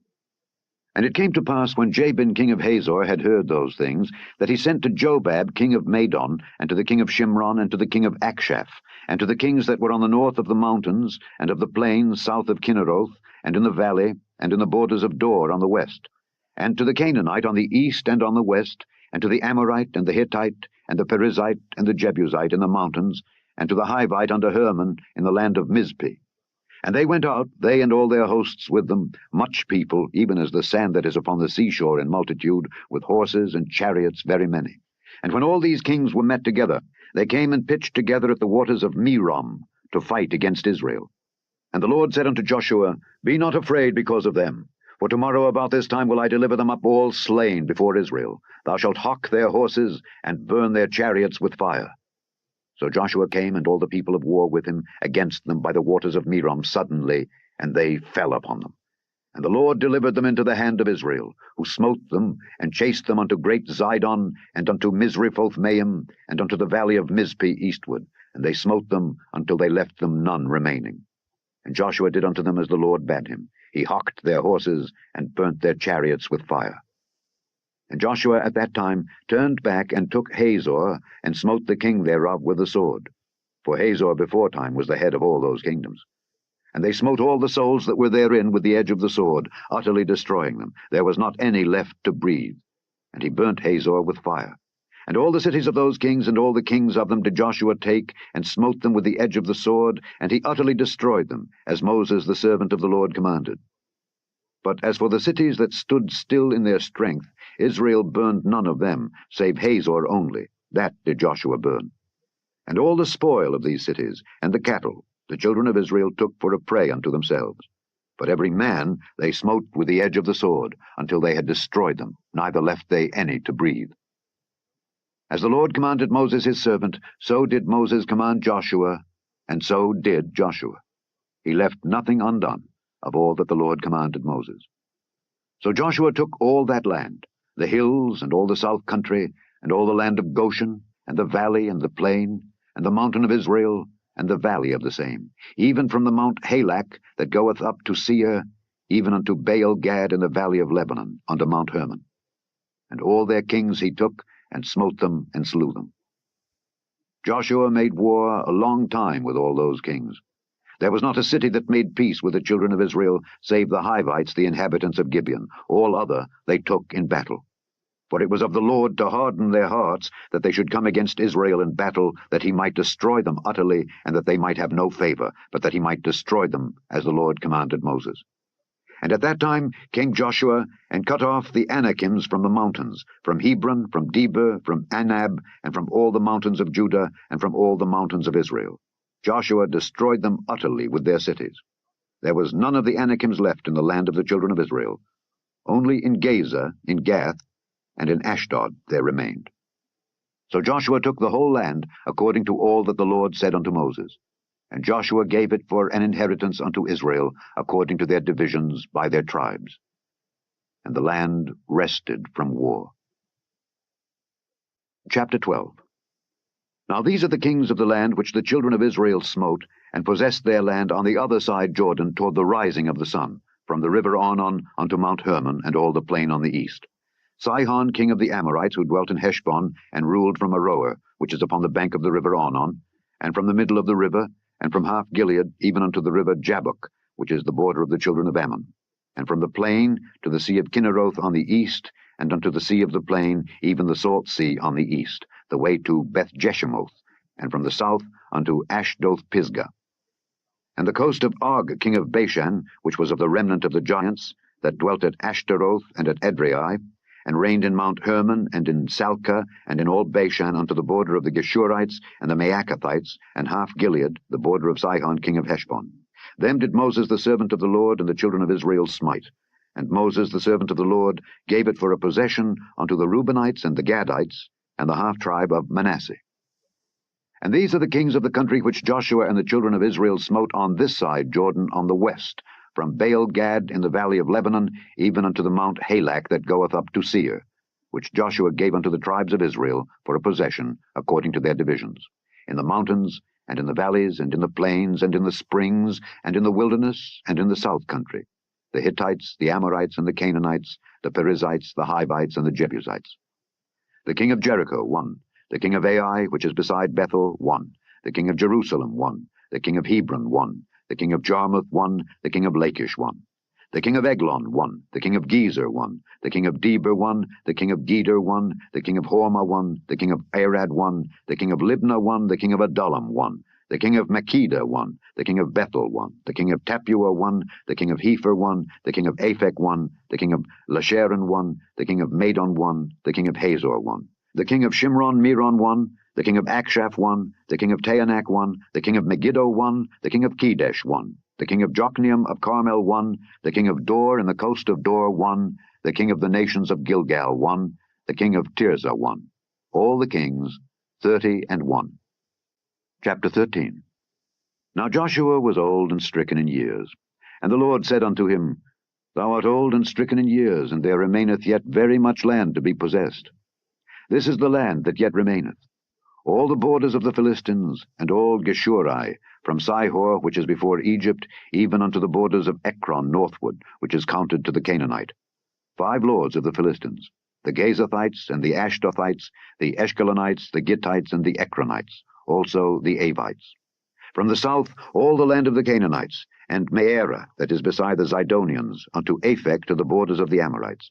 And it came to pass, when Jabin king of Hazor had heard those things, that he sent to Jobab king of Madon, and to the king of Shimron, and to the king of Akshaph, and to the kings that were on the north of the mountains, and of the plains south of Kinneroth, and in the valley, and in the borders of Dor on the west, and to the Canaanite on the east and on the west, and to the Amorite, and the Hittite, and the Perizzite, and the Jebusite in the mountains, and to the Hivite under Hermon in the land of Mizpeh. And they went out, they and all their hosts with them, much people, even as the sand that is upon the seashore in multitude, with horses and chariots very many. And when all these kings were met together, they came and pitched together at the waters of Merom, to fight against Israel. And the Lord said unto Joshua, Be not afraid because of them, for tomorrow about this time will I deliver them up all slain before Israel. Thou shalt hock their horses, and burn their chariots with fire. So Joshua came, and all the people of war with him, against them by the waters of Merom suddenly, and they fell upon them. And the Lord delivered them into the hand of Israel, who smote them, and chased them unto great Zidon, and unto Misrephoth-maim, and unto the valley of Mizpeh eastward. And they smote them until they left them none remaining. And Joshua did unto them as the Lord bade him. He hocked their horses, and burnt their chariots with fire. And Joshua at that time turned back, and took Hazor, and smote the king thereof with the sword. For Hazor beforetime was the head of all those kingdoms. And they smote all the souls that were therein with the edge of the sword, utterly destroying them. There was not any left to breathe. And he burnt Hazor with fire. And all the cities of those kings, and all the kings of them, did Joshua take, and smote them with the edge of the sword, and he utterly destroyed them, as Moses the servant of the Lord commanded. But as for the cities that stood still in their strength, Israel burned none of them, save Hazor only. That did Joshua burn. And all the spoil of these cities, and the cattle, the children of Israel took for a prey unto themselves. But every man they smote with the edge of the sword, until they had destroyed them, neither left they any to breathe. As the Lord commanded Moses his servant, so did Moses command Joshua, and so did Joshua. He left nothing undone of all that the Lord commanded Moses. So Joshua took all that land, the hills, and all the south country, and all the land of Goshen, and the valley, and the plain, and the mountain of Israel, and the valley of the same, even from the Mount Halak that goeth up to Seir, even unto Baal-gad in the valley of Lebanon, unto Mount Hermon. And all their kings he took, and smote them, and slew them. Joshua made war a long time with all those kings. There was not a city that made peace with the children of Israel, save the Hivites, the inhabitants of Gibeon. All other they took in battle. For it was of the Lord to harden their hearts, that they should come against Israel in battle, that he might destroy them utterly, and that they might have no favor, but that he might destroy them, as the Lord commanded Moses. And at that time came Joshua, and cut off the Anakims from the mountains, from Hebron, from Debir, from Anab, and from all the mountains of Judah, and from all the mountains of Israel. Joshua destroyed them utterly with their cities. There was none of the Anakims left in the land of the children of Israel. Only in Gaza, in Gath, and in Ashdod there remained. So Joshua took the whole land, according to all that the Lord said unto Moses. And Joshua gave it for an inheritance unto Israel, according to their divisions by their tribes. And the land rested from war. Chapter 12. Now these are the kings of the land which the children of Israel smote, and possessed their land on the other side Jordan toward the rising of the sun, from the river Arnon unto Mount Hermon, and all the plain on the east. Sihon king of the Amorites, who dwelt in Heshbon, and ruled from Aroer, which is upon the bank of the river Arnon, and from the middle of the river, and from half Gilead, even unto the river Jabbok, which is the border of the children of Ammon, and from the plain to the sea of Kinneroth on the east, and unto the sea of the plain, even the salt sea on the east, the way to Beth-Jeshemoth, and from the south unto Ashdoth-Pisgah. And the coast of Og king of Bashan, which was of the remnant of the giants, that dwelt at Ashtaroth and at Edrei, and reigned in Mount Hermon, and in Salcah, and in all Bashan, unto the border of the Geshurites, and the Maacathites, and half Gilead, the border of Sihon king of Heshbon. Them did Moses the servant of the Lord and the children of Israel smite. And Moses the servant of the Lord gave it for a possession unto the Reubenites and the Gadites, and the half-tribe of Manasseh. And these are the kings of the country which Joshua and the children of Israel smote on this side Jordan on the west, from Baal-Gad in the valley of Lebanon, even unto the Mount Halak that goeth up to Seir, which Joshua gave unto the tribes of Israel for a possession, according to their divisions, in the mountains, and in the valleys, and in the plains, and in the springs, and in the wilderness, and in the south country, the Hittites, the Amorites, and the Canaanites, the Perizzites, the Hivites, and the Jebusites. The king of Jericho, 1. The king of Ai, which is beside Bethel, 1. The king of Jerusalem, 1. The king of Hebron, 1. The king of Jarmuth, 1. The king of Lachish, 1. The king of Eglon, 1. The king of Gezer, 1. The king of Debir, 1. The king of Geder, 1. The king of Hormah, 1. The king of Arad, 1. The king of Libnah, 1. The king of Adullam, 1. The king of Makkedah, 1. The king of Bethel, 1. The king of Tappuah, 1. The king of Hepher, 1. The king of Aphek, 1. The king of Lasharon, 1. The king of Madon, 1. The king of Hazor, 1. The king of Shimron-Meron, 1. The king of Akshaph, 1. The king of Taanach, 1. The king of Megiddo, 1. The king of Kedesh, 1. The king of Jokneam of Carmel, 1. The king of Dor in the coast of Dor, 1. The king of the nations of Gilgal, 1. The king of Tirzah, 1. All the kings, 30 and 1. Chapter 13. Now Joshua was old and stricken in years. And the Lord said unto him, Thou art old and stricken in years, and there remaineth yet very much land to be possessed. This is the land that yet remaineth, all the borders of the Philistines, and all Geshuri, from Sihor, which is before Egypt, even unto the borders of Ekron northward, which is counted to the Canaanite. 5 lords of the Philistines, the Gazathites, and the Ashdothites, the Eshkelonites, the Gittites, and the Ekronites, also the Avites. From the south all the land of the Canaanites, and Meerah, that is beside the Zidonians, unto Aphek to the borders of the Amorites,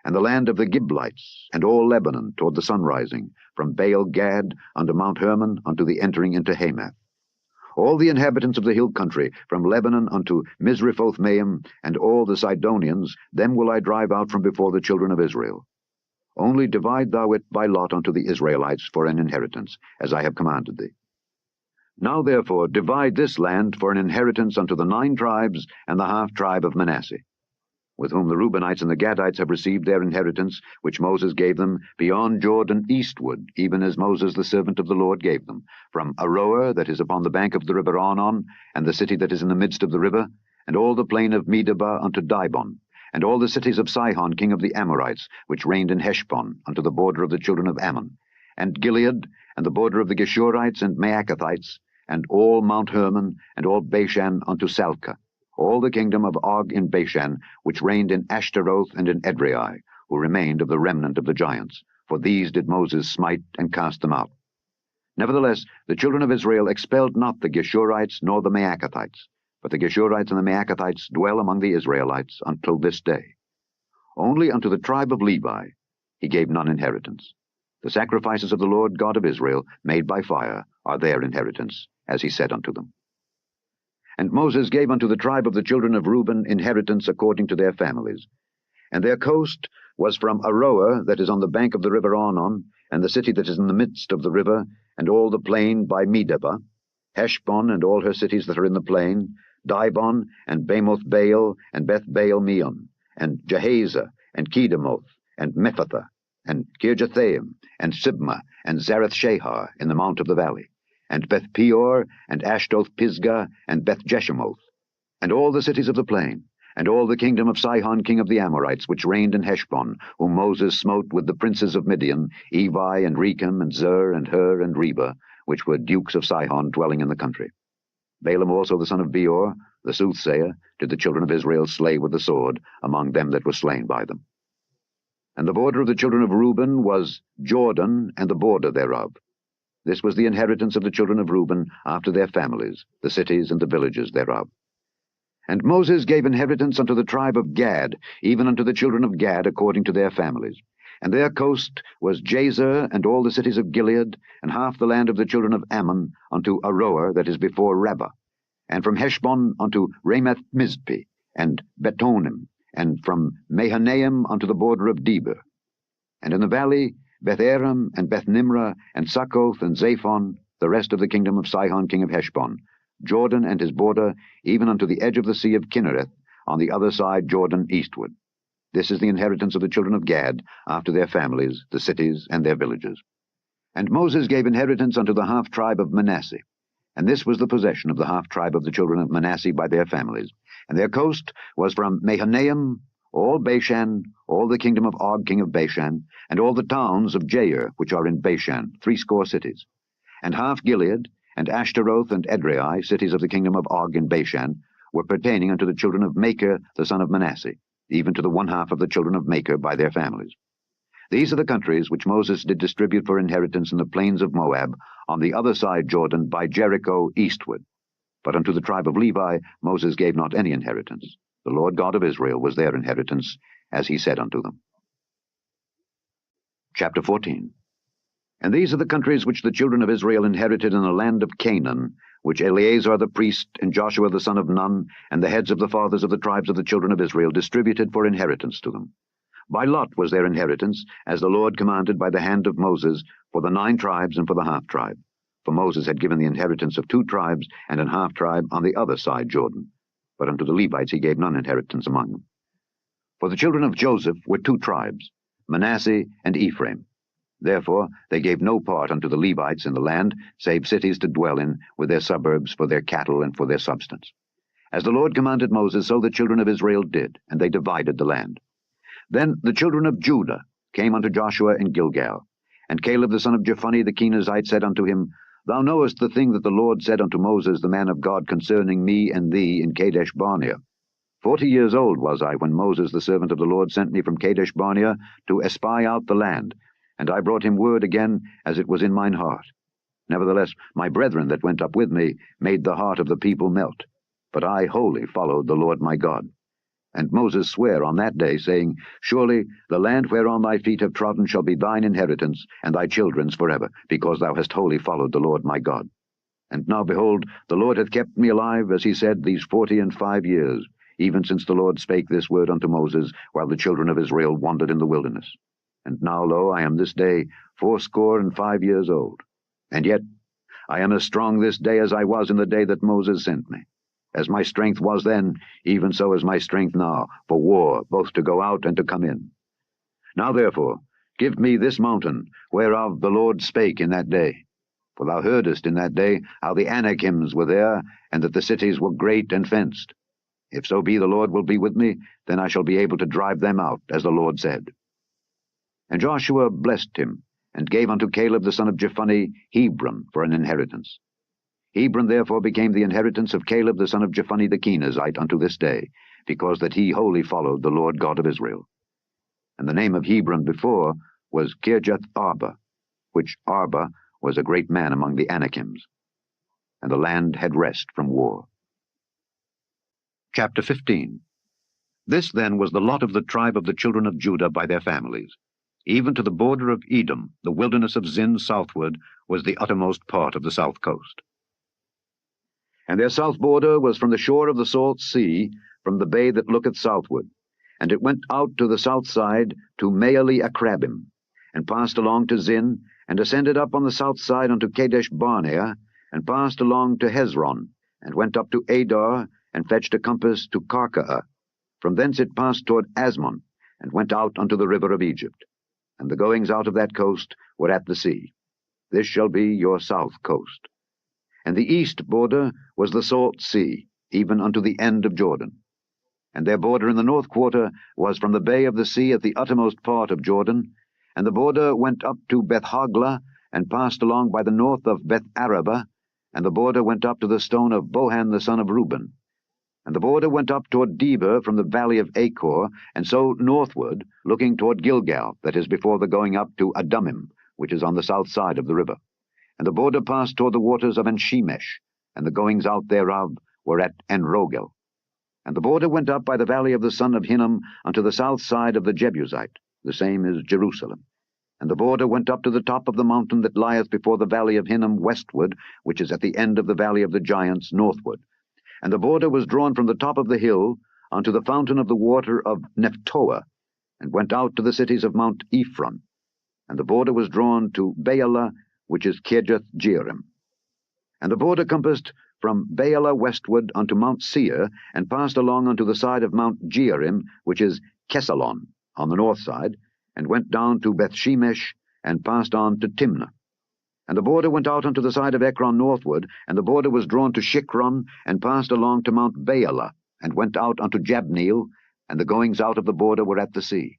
and the land of the Gibeonites, and all Lebanon toward the sunrising, from Baal-Gad unto Mount Hermon, unto the entering into Hamath. All the inhabitants of the hill country, from Lebanon unto Misrephoth-Maim, and all the Sidonians, them will I drive out from before the children of Israel. Only divide thou it by lot unto the Israelites for an inheritance, as I have commanded thee. Now therefore divide this land for an inheritance unto the 9 tribes and the half-tribe of Manasseh, with whom the Reubenites and the Gadites have received their inheritance, which Moses gave them, beyond Jordan eastward, even as Moses the servant of the Lord gave them, from Aroer, that is upon the bank of the river Arnon, and the city that is in the midst of the river, and all the plain of Medeba unto Dibon, and all the cities of Sihon king of the Amorites, which reigned in Heshbon, unto the border of the children of Ammon, and Gilead, and the border of the Geshurites and Maacathites, and all Mount Hermon, and all Bashan unto Salcah, all the kingdom of Og in Bashan, which reigned in Ashtaroth and in Edrei, who remained of the remnant of the giants, for these did Moses smite and cast them out. Nevertheless, the children of Israel expelled not the Geshurites nor the Maacathites, but the Geshurites and the Maacathites dwell among the Israelites until this day. Only unto the tribe of Levi he gave none inheritance. The sacrifices of the Lord God of Israel, made by fire, are their inheritance, as he said unto them. And Moses gave unto the tribe of the children of Reuben inheritance according to their families. And their coast was from Aroer, that is on the bank of the river Arnon, and the city that is in the midst of the river, and all the plain by Medeba, Heshbon and all her cities that are in the plain, Dibon, and Bamoth Baal, and Beth Baal Meon, and Jahaza, and Kedemoth, and Mephathah, and Kirjathaim, and Sibmah, and Zareth Shahar in the mount of the valley, and Beth Peor, and Ashdoth Pisgah, and Beth Jeshemoth, and all the cities of the plain, and all the kingdom of Sihon king of the Amorites, which reigned in Heshbon, whom Moses smote with the princes of Midian, Evi, and Rechem, and Zur, and Hur, and Reba, which were dukes of Sihon dwelling in the country. Balaam also the son of Beor, the soothsayer, did the children of Israel slay with the sword among them that were slain by them. And the border of the children of Reuben was Jordan, and the border thereof. This was the inheritance of the children of Reuben after their families, the cities and the villages thereof. And Moses gave inheritance unto the tribe of Gad, even unto the children of Gad according to their families. And their coast was Jazer, and all the cities of Gilead, and half the land of the children of Ammon, unto Aroer, that is before Rabbah, and from Heshbon unto Ramath Mizpeh, and Betonim, and from Mahanaim unto the border of Debir. And in the valley, Beth Aram, and Beth Nimrah, and Succoth, and Zaphon, the rest of the kingdom of Sihon king of Heshbon, Jordan and his border, even unto the edge of the sea of Kinnereth, on the other side Jordan eastward. This is the inheritance of the children of Gad, after their families, the cities, and their villages. And Moses gave inheritance unto the half-tribe of Manasseh. And this was the possession of the half-tribe of the children of Manasseh by their families. And their coast was from Mahanaim, all Bashan, all the kingdom of Og king of Bashan, and all the towns of Jair, which are in Bashan, 80 cities. And half Gilead, and Ashtaroth, and Edrei, cities of the kingdom of Og in Bashan, were pertaining unto the children of Machir, the son of Manasseh, even to the 1/2 of the children of Machir by their families. These are the countries which Moses did distribute for inheritance in the plains of Moab, on the other side Jordan, by Jericho eastward. But unto the tribe of Levi Moses gave not any inheritance. The Lord God of Israel was their inheritance, as he said unto them. Chapter 14. And these are the countries which the children of Israel inherited in the land of Canaan, which Eleazar the priest, and Joshua the son of Nun, and the heads of the fathers of the tribes of the children of Israel distributed for inheritance to them. By lot was their inheritance, as the Lord commanded by the hand of Moses, for the 9 tribes and for the half-tribe. For Moses had given the inheritance of 2 tribes and an half-tribe on the other side Jordan. But unto the Levites he gave none inheritance among them. For the children of Joseph were 2 tribes, Manasseh and Ephraim. Therefore they gave no part unto the Levites in the land, save cities to dwell in, with their suburbs for their cattle and for their substance. As the Lord commanded Moses, so the children of Israel did, and they divided the land. Then the children of Judah came unto Joshua in Gilgal. And Caleb the son of Jephunneh the Kenizzite said unto him, Thou knowest the thing that the Lord said unto Moses the man of God concerning me and thee in Kadesh Barnea. 40 years old was I when Moses the servant of the Lord sent me from Kadesh Barnea to espy out the land, and I brought him word again as it was in mine heart. Nevertheless my brethren that went up with me made the heart of the people melt, but I wholly followed the Lord my God. And Moses sware on that day, saying, Surely the land whereon thy feet have trodden shall be thine inheritance, and thy children's forever, because thou hast wholly followed the Lord my God. And now, behold, the Lord hath kept me alive, as he said, these 45 years, even since the Lord spake this word unto Moses, while the children of Israel wandered in the wilderness. And now, lo, I am this day 85 years old. And yet I am as strong this day as I was in the day that Moses sent me. As my strength was then, even so is my strength now, for war, both to go out and to come in. Now therefore, give me this mountain, whereof the Lord spake in that day. For thou heardest in that day how the Anakims were there, and that the cities were great and fenced. If so be the Lord will be with me, then I shall be able to drive them out, as the Lord said. And Joshua blessed him, and gave unto Caleb the son of Jephunneh Hebron for an inheritance. Hebron therefore became the inheritance of Caleb the son of Jephunneh the Kenizzite unto this day, because that he wholly followed the Lord God of Israel. And the name of Hebron before was Kirjath Arba, which Arba was a great man among the Anakims. And the land had rest from war. Chapter 15. This then was the lot of the tribe of the children of Judah by their families. Even to the border of Edom, the wilderness of Zin southward, was the uttermost part of the south coast. And their south border was from the shore of the salt sea, from the bay that looketh southward. And it went out to the south side to Maale-Akrabim, and passed along to Zin, and ascended up on the south side unto Kadesh-barnea, and passed along to Hezron, and went up to Adar, and fetched a compass to Karkaa. From thence it passed toward Asmon, and went out unto the river of Egypt. And the goings out of that coast were at the sea. This shall be your south coast. And the east border was the salt sea, even unto the end of Jordan. And their border in the north quarter was from the bay of the sea at the uttermost part of Jordan, and the border went up to Beth-hoglah, and passed along by the north of Beth-arabah, and the border went up to the stone of Bohan the son of Reuben. And the border went up toward Debir from the valley of Achor, and so northward, looking toward Gilgal, that is before the going up to Adumim, which is on the south side of the river. And the border passed toward the waters of En-shemesh, and the goings out thereof were at En-rogel. And the border went up by the valley of the son of Hinnom unto the south side of the Jebusite, the same is Jerusalem. And the border went up to the top of the mountain that lieth before the valley of Hinnom westward, which is at the end of the valley of the giants northward. And the border was drawn from the top of the hill unto the fountain of the water of Nephtoah, and went out to the cities of Mount Ephraim. And the border was drawn to Baalah, which is Kirjath-jearim. And the border compassed from Baalah westward unto Mount Seir, and passed along unto the side of Mount Jearim, which is Kesalon, on the north side, and went down to Beth-shemesh, and passed on to Timnah. And the border went out unto the side of Ekron northward, and the border was drawn to Shikron, and passed along to Mount Baalah, and went out unto Jabneel, and the goings out of the border were at the sea.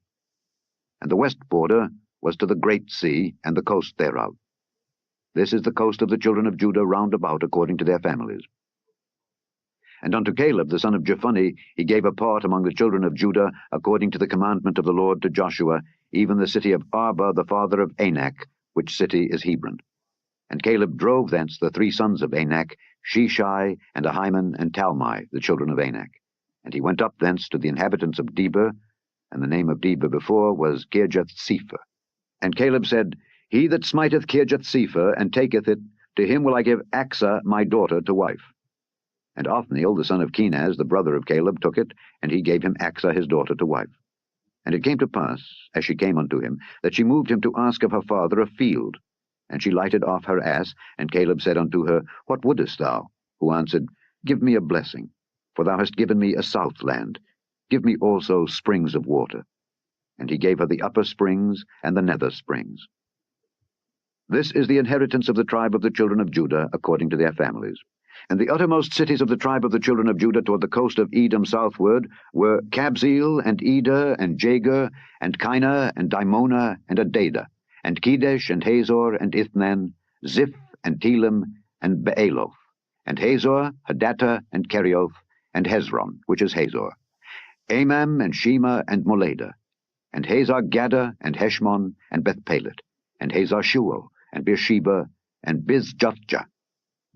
And the west border was to the great sea, and the coast thereof. This is the coast of the children of Judah round about according to their families. And unto Caleb the son of Jephunneh he gave a part among the children of Judah, according to the commandment of the Lord to Joshua, even the city of Arba the father of Anak, which city is Hebron. And Caleb drove thence the 3 sons of Anak, Sheshai, and Ahiman, and Talmai, the children of Anak. And he went up thence to the inhabitants of Debir, and the name of Debir before was Kirjath-sepher. And Caleb said, He that smiteth Kirjath-sepher, and taketh it, to him will I give Achsah my daughter to wife. And Othniel the son of Kenaz, the brother of Caleb, took it, and he gave him Achsah his daughter to wife. And it came to pass, as she came unto him, that she moved him to ask of her father a field. And she lighted off her ass, and Caleb said unto her, What wouldest thou? Who answered, Give me a blessing, for thou hast given me a south land. Give me also springs of water. And he gave her the upper springs and the nether springs. This is the inheritance of the tribe of the children of Judah, according to their families. And the uttermost cities of the tribe of the children of Judah toward the coast of Edom southward were Kabzeel, and Eder, and Jagur, and Kinah, and Dimonah, and Adadah, and Kedesh, and Hazor, and Ithnan, Ziph, and Telem, and Baaloth, and Hazor, Hadattah, and Kerioth, and Hezron, which is Hazor, Amam, and Shema, and Moladah, and Hazar-Gaddah, and Heshmon, and Bethpelet, and Hazar-Shual, and Beersheba, and Bizjothjah,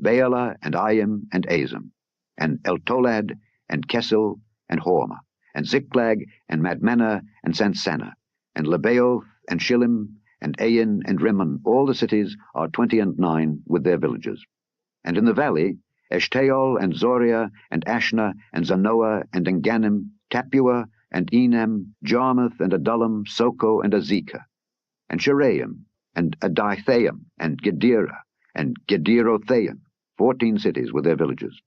Baalah, and Ayim, and Azim, and Eltolad, and Kesel, and Hormah, and Ziklag, and Madmenah, and Sansannah, and Lebaoth, and Shillim, and Ain, and Rimmon. All the cities are 29 with their villages. And in the valley, Eshtaol, and Zoriah, and Ashna, and Zanoah, and Enganim, Tapua, and Enam, Jarmuth, and Adullam, Soko, and Azekah, and Sheraim, and Adithaim, and Gedera, and Gederothaim, 14 cities with their villages.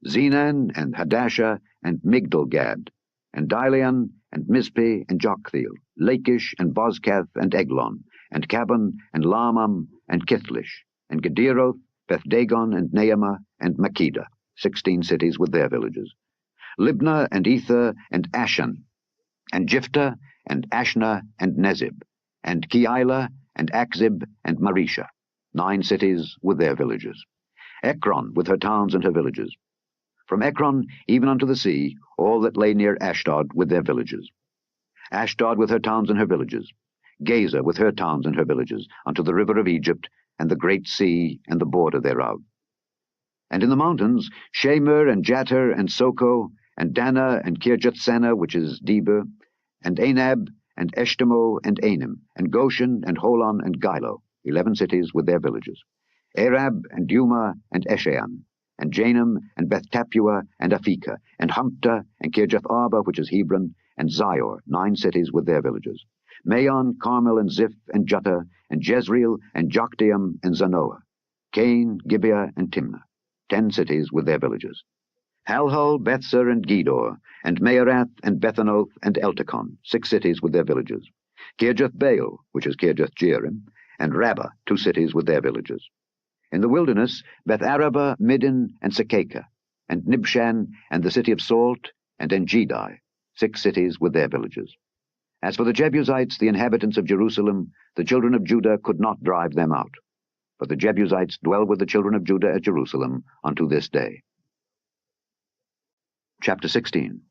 Zenan, and Hadashah, and Migdalgad, and Dilean, and Mizpeh, and Joktheel, Lachish, and Bozkath, and Eglon, and Cabon, and Lamam, and Kithlish, and Gederoth, Beth-dagon, and Naamah, and Makkedah, 16 cities with their villages. Libnah, and Ether, and Ashan, and Jiphthah, and Ashna, and Nezib, and Keilah, and Akzib, and Maresha, 9 cities with their villages. Ekron with her towns and her villages. From Ekron even unto the sea, all that lay near Ashdod with their villages. Ashdod with her towns and her villages. Gaza with her towns and her villages, unto the river of Egypt, and the great sea, and the border thereof. And in the mountains, Shemer, and Jatir, and Soko, and Dana, and Kirjath-sanah, which is Debir, and Anab, and Eshtemoh, and Anim, and Goshen, and Holon, and Gilo, 11 cities with their villages. Arab, and Duma, and Eshean, and Janam, and Beth-Tappuah, and Aphekah, and Humptah, and Kirjath-Arba, which is Hebron, and Zior, 9 cities with their villages, Maon, Carmel, and Ziph, and Juttah, and Jezreel, and Jokdeam, and Zanoah, Cain, Gibeah, and Timnah, 10 cities with their villages, Halhul, Bethser, and Gedor, and Maarath, and Bethanoth, and Eltekon, 6 cities with their villages, Kirjath-Baal, which is Kirjath-Jearim, and Rabbah, 2 cities with their villages. In the wilderness, Beth-Araba, Middin, and Sekakah, and Nibshan, and the city of Salt, and En-Gedi, 6 cities with their villages. As for the Jebusites, the inhabitants of Jerusalem, the children of Judah could not drive them out. But the Jebusites dwell with the children of Judah at Jerusalem unto this day. Chapter 16.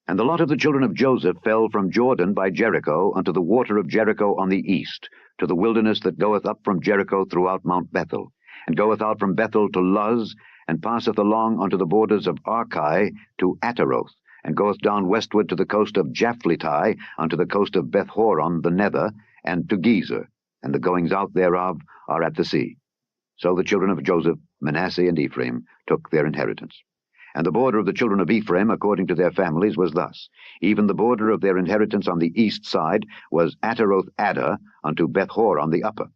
And the lot of the children of Joseph fell from Jordan by Jericho unto the water of Jericho on the east, to the wilderness that goeth up from Jericho throughout Mount Bethel, and goeth out from Bethel to Luz, and passeth along unto the borders of Archi to Ataroth, and goeth down westward to the coast of Japhleti, unto the coast of Beth-horon the nether, and to Gezer, and the goings out thereof are at the sea. So the children of Joseph, Manasseh and Ephraim, took their inheritance. And the border of the children of Ephraim, according to their families, was thus. Even the border of their inheritance on the east side was Ataroth-Adar unto Beth-horon the upper.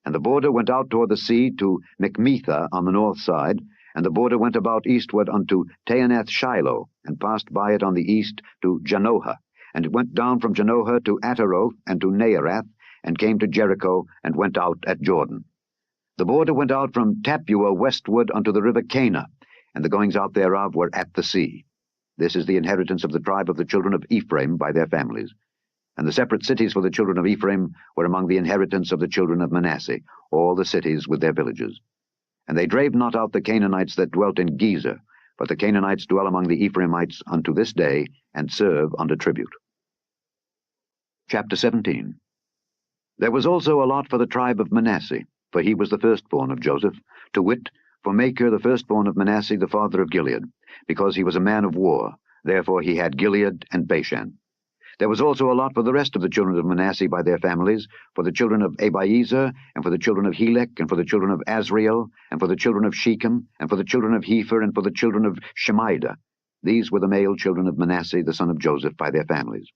And the border went out toward the sea to Mikmetha on the north side, and the border went about eastward unto Taanath-Shiloh, and passed by it on the east to Janohah. And it went down from Janohah to Ataroth and to Naarath, and came to Jericho, and went out at Jordan. The border went out from Tappuah westward unto the river Cana, and the goings out thereof were at the sea. This is the inheritance of the tribe of the children of Ephraim by their families. And the separate cities for the children of Ephraim were among the inheritance of the children of Manasseh, all the cities with their villages. And they drave not out the Canaanites that dwelt in Gezer, but the Canaanites dwell among the Ephraimites unto this day, and serve under tribute. Chapter 17. There was also a lot for the tribe of Manasseh, for he was the firstborn of Joseph, to wit, for Machir the firstborn of Manasseh the father of Gilead, because he was a man of war, therefore he had Gilead and Bashan. There was also a lot for the rest of the children of Manasseh by their families, for the children of Abiezer, and for the children of Helek, and for the children of Azriel, and for the children of Shechem, and for the children of Hepher, and for the children of Shemida. These were the male children of Manasseh the son of Joseph by their families.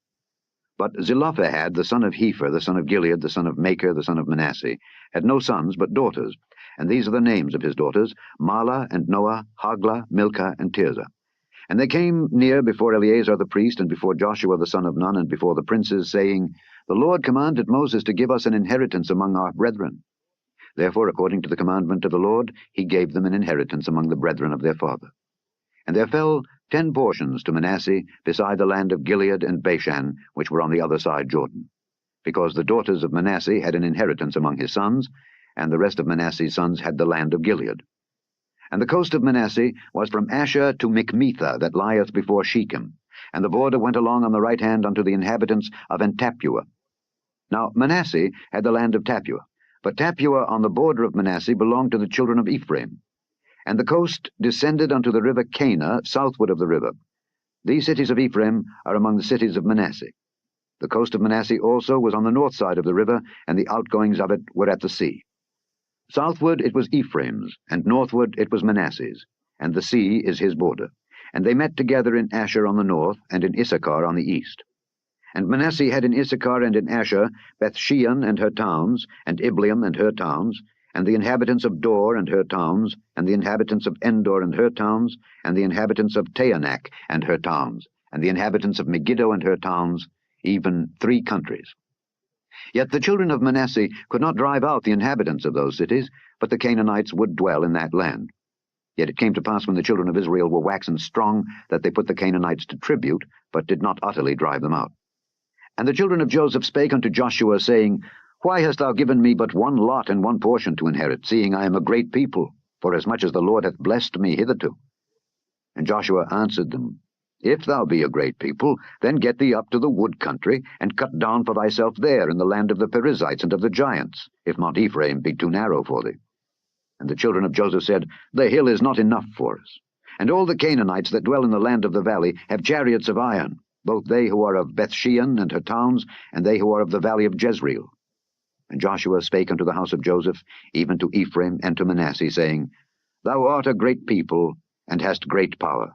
But Zelophehad the son of Hepher, the son of Gilead, the son of Machir, the son of Manasseh, had no sons but daughters, and these are the names of his daughters, Mahlah and Noah, Hoglah, Milcah, and Tirzah. And they came near before Eleazar the priest, and before Joshua the son of Nun, and before the princes, saying, The Lord commanded Moses to give us an inheritance among our brethren. Therefore, according to the commandment of the Lord, he gave them an inheritance among the brethren of their father. And there fell 10 portions to Manasseh, beside the land of Gilead and Bashan, which were on the other side Jordan, because the daughters of Manasseh had an inheritance among his sons, and the rest of Manasseh's sons had the land of Gilead. And the coast of Manasseh was from Asher to Mikmetha, that lieth before Shechem, and the border went along on the right hand unto the inhabitants of En-Tappuah. Now Manasseh had the land of Tappuah, but Tappuah on the border of Manasseh belonged to the children of Ephraim. And the coast descended unto the river Cana, southward of the river. These cities of Ephraim are among the cities of Manasseh. The coast of Manasseh also was on the north side of the river, and the outgoings of it were at the sea. Southward it was Ephraim's, and northward it was Manasseh's, and the sea is his border. And they met together in Asher on the north, and in Issachar on the east. And Manasseh had in Issachar and in Asher Bethshean and her towns, and Ibleam and her towns, and the inhabitants of Dor and her towns, and the inhabitants of Endor and her towns, and the inhabitants of Taanach and her towns, and the inhabitants of Megiddo and her towns, even 3 countries. Yet the children of Manasseh could not drive out the inhabitants of those cities, but the Canaanites would dwell in that land. Yet it came to pass when the children of Israel were waxen strong, that they put the Canaanites to tribute, but did not utterly drive them out. And the children of Joseph spake unto Joshua, saying, Why hast thou given me but 1 lot and 1 portion to inherit, seeing I am a great people, forasmuch as the Lord hath blessed me hitherto? And Joshua answered them, If thou be a great people, then get thee up to the wood country, and cut down for thyself there in the land of the Perizzites and of the giants, if Mount Ephraim be too narrow for thee. And the children of Joseph said, The hill is not enough for us. And all the Canaanites that dwell in the land of the valley have chariots of iron, both they who are of Bethshean and her towns, and they who are of the valley of Jezreel. And Joshua spake unto the house of Joseph, even to Ephraim and to Manasseh, saying, Thou art a great people, and hast great power.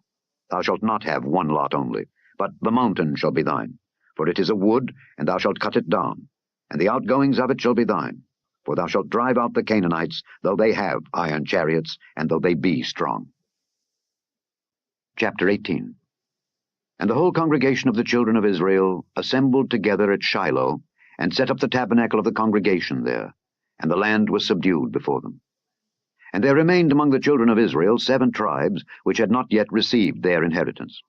Thou shalt not have one lot only, but the mountain shall be thine. For it is a wood, and thou shalt cut it down, and the outgoings of it shall be thine. For thou shalt drive out the Canaanites, though they have iron chariots, and though they be strong. Chapter 18. And the whole congregation of the children of Israel assembled together at Shiloh, and set up the tabernacle of the congregation there, and the land was subdued before them. And there remained among the children of Israel 7 tribes, which had not yet received their inheritance.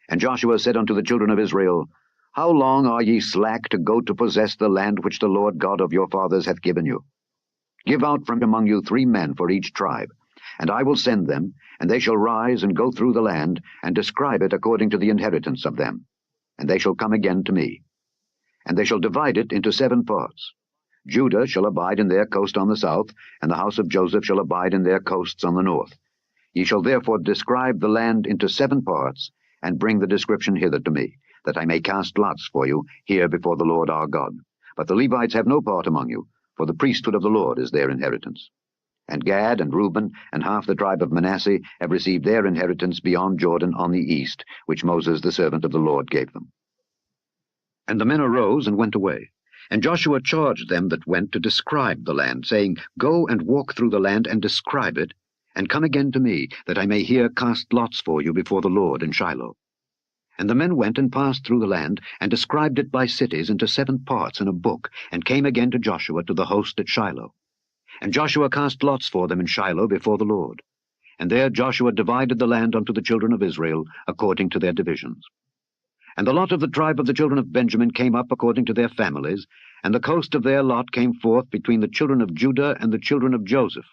And Joshua said unto the children of Israel, How long are ye slack to go to possess the land which the Lord God of your fathers hath given you? Give out from among you 3 men for each tribe, and I will send them, and they shall rise and go through the land, and describe it according to the inheritance of them. And they shall come again to me. And they shall divide it into 7 parts. Judah shall abide in their coast on the south, and the house of Joseph shall abide in their coasts on the north. Ye shall therefore describe the land into 7 parts, and bring the description hither to me, that I may cast lots for you here before the Lord our God. But the Levites have no part among you, for the priesthood of the Lord is their inheritance. And Gad and Reuben and half the tribe of Manasseh have received their inheritance beyond Jordan on the east, which Moses the servant of the Lord gave them. And the men arose and went away. And Joshua charged them that went to describe the land, saying, Go and walk through the land and describe it, and come again to me, that I may here cast lots for you before the Lord in Shiloh. And the men went and passed through the land, and described it by cities into 7 parts in a book, and came again to Joshua to the host at Shiloh. And Joshua cast lots for them in Shiloh before the Lord. And there Joshua divided the land unto the children of Israel according to their divisions. And the lot of the tribe of the children of Benjamin came up according to their families, and the coast of their lot came forth between the children of Judah and the children of Joseph.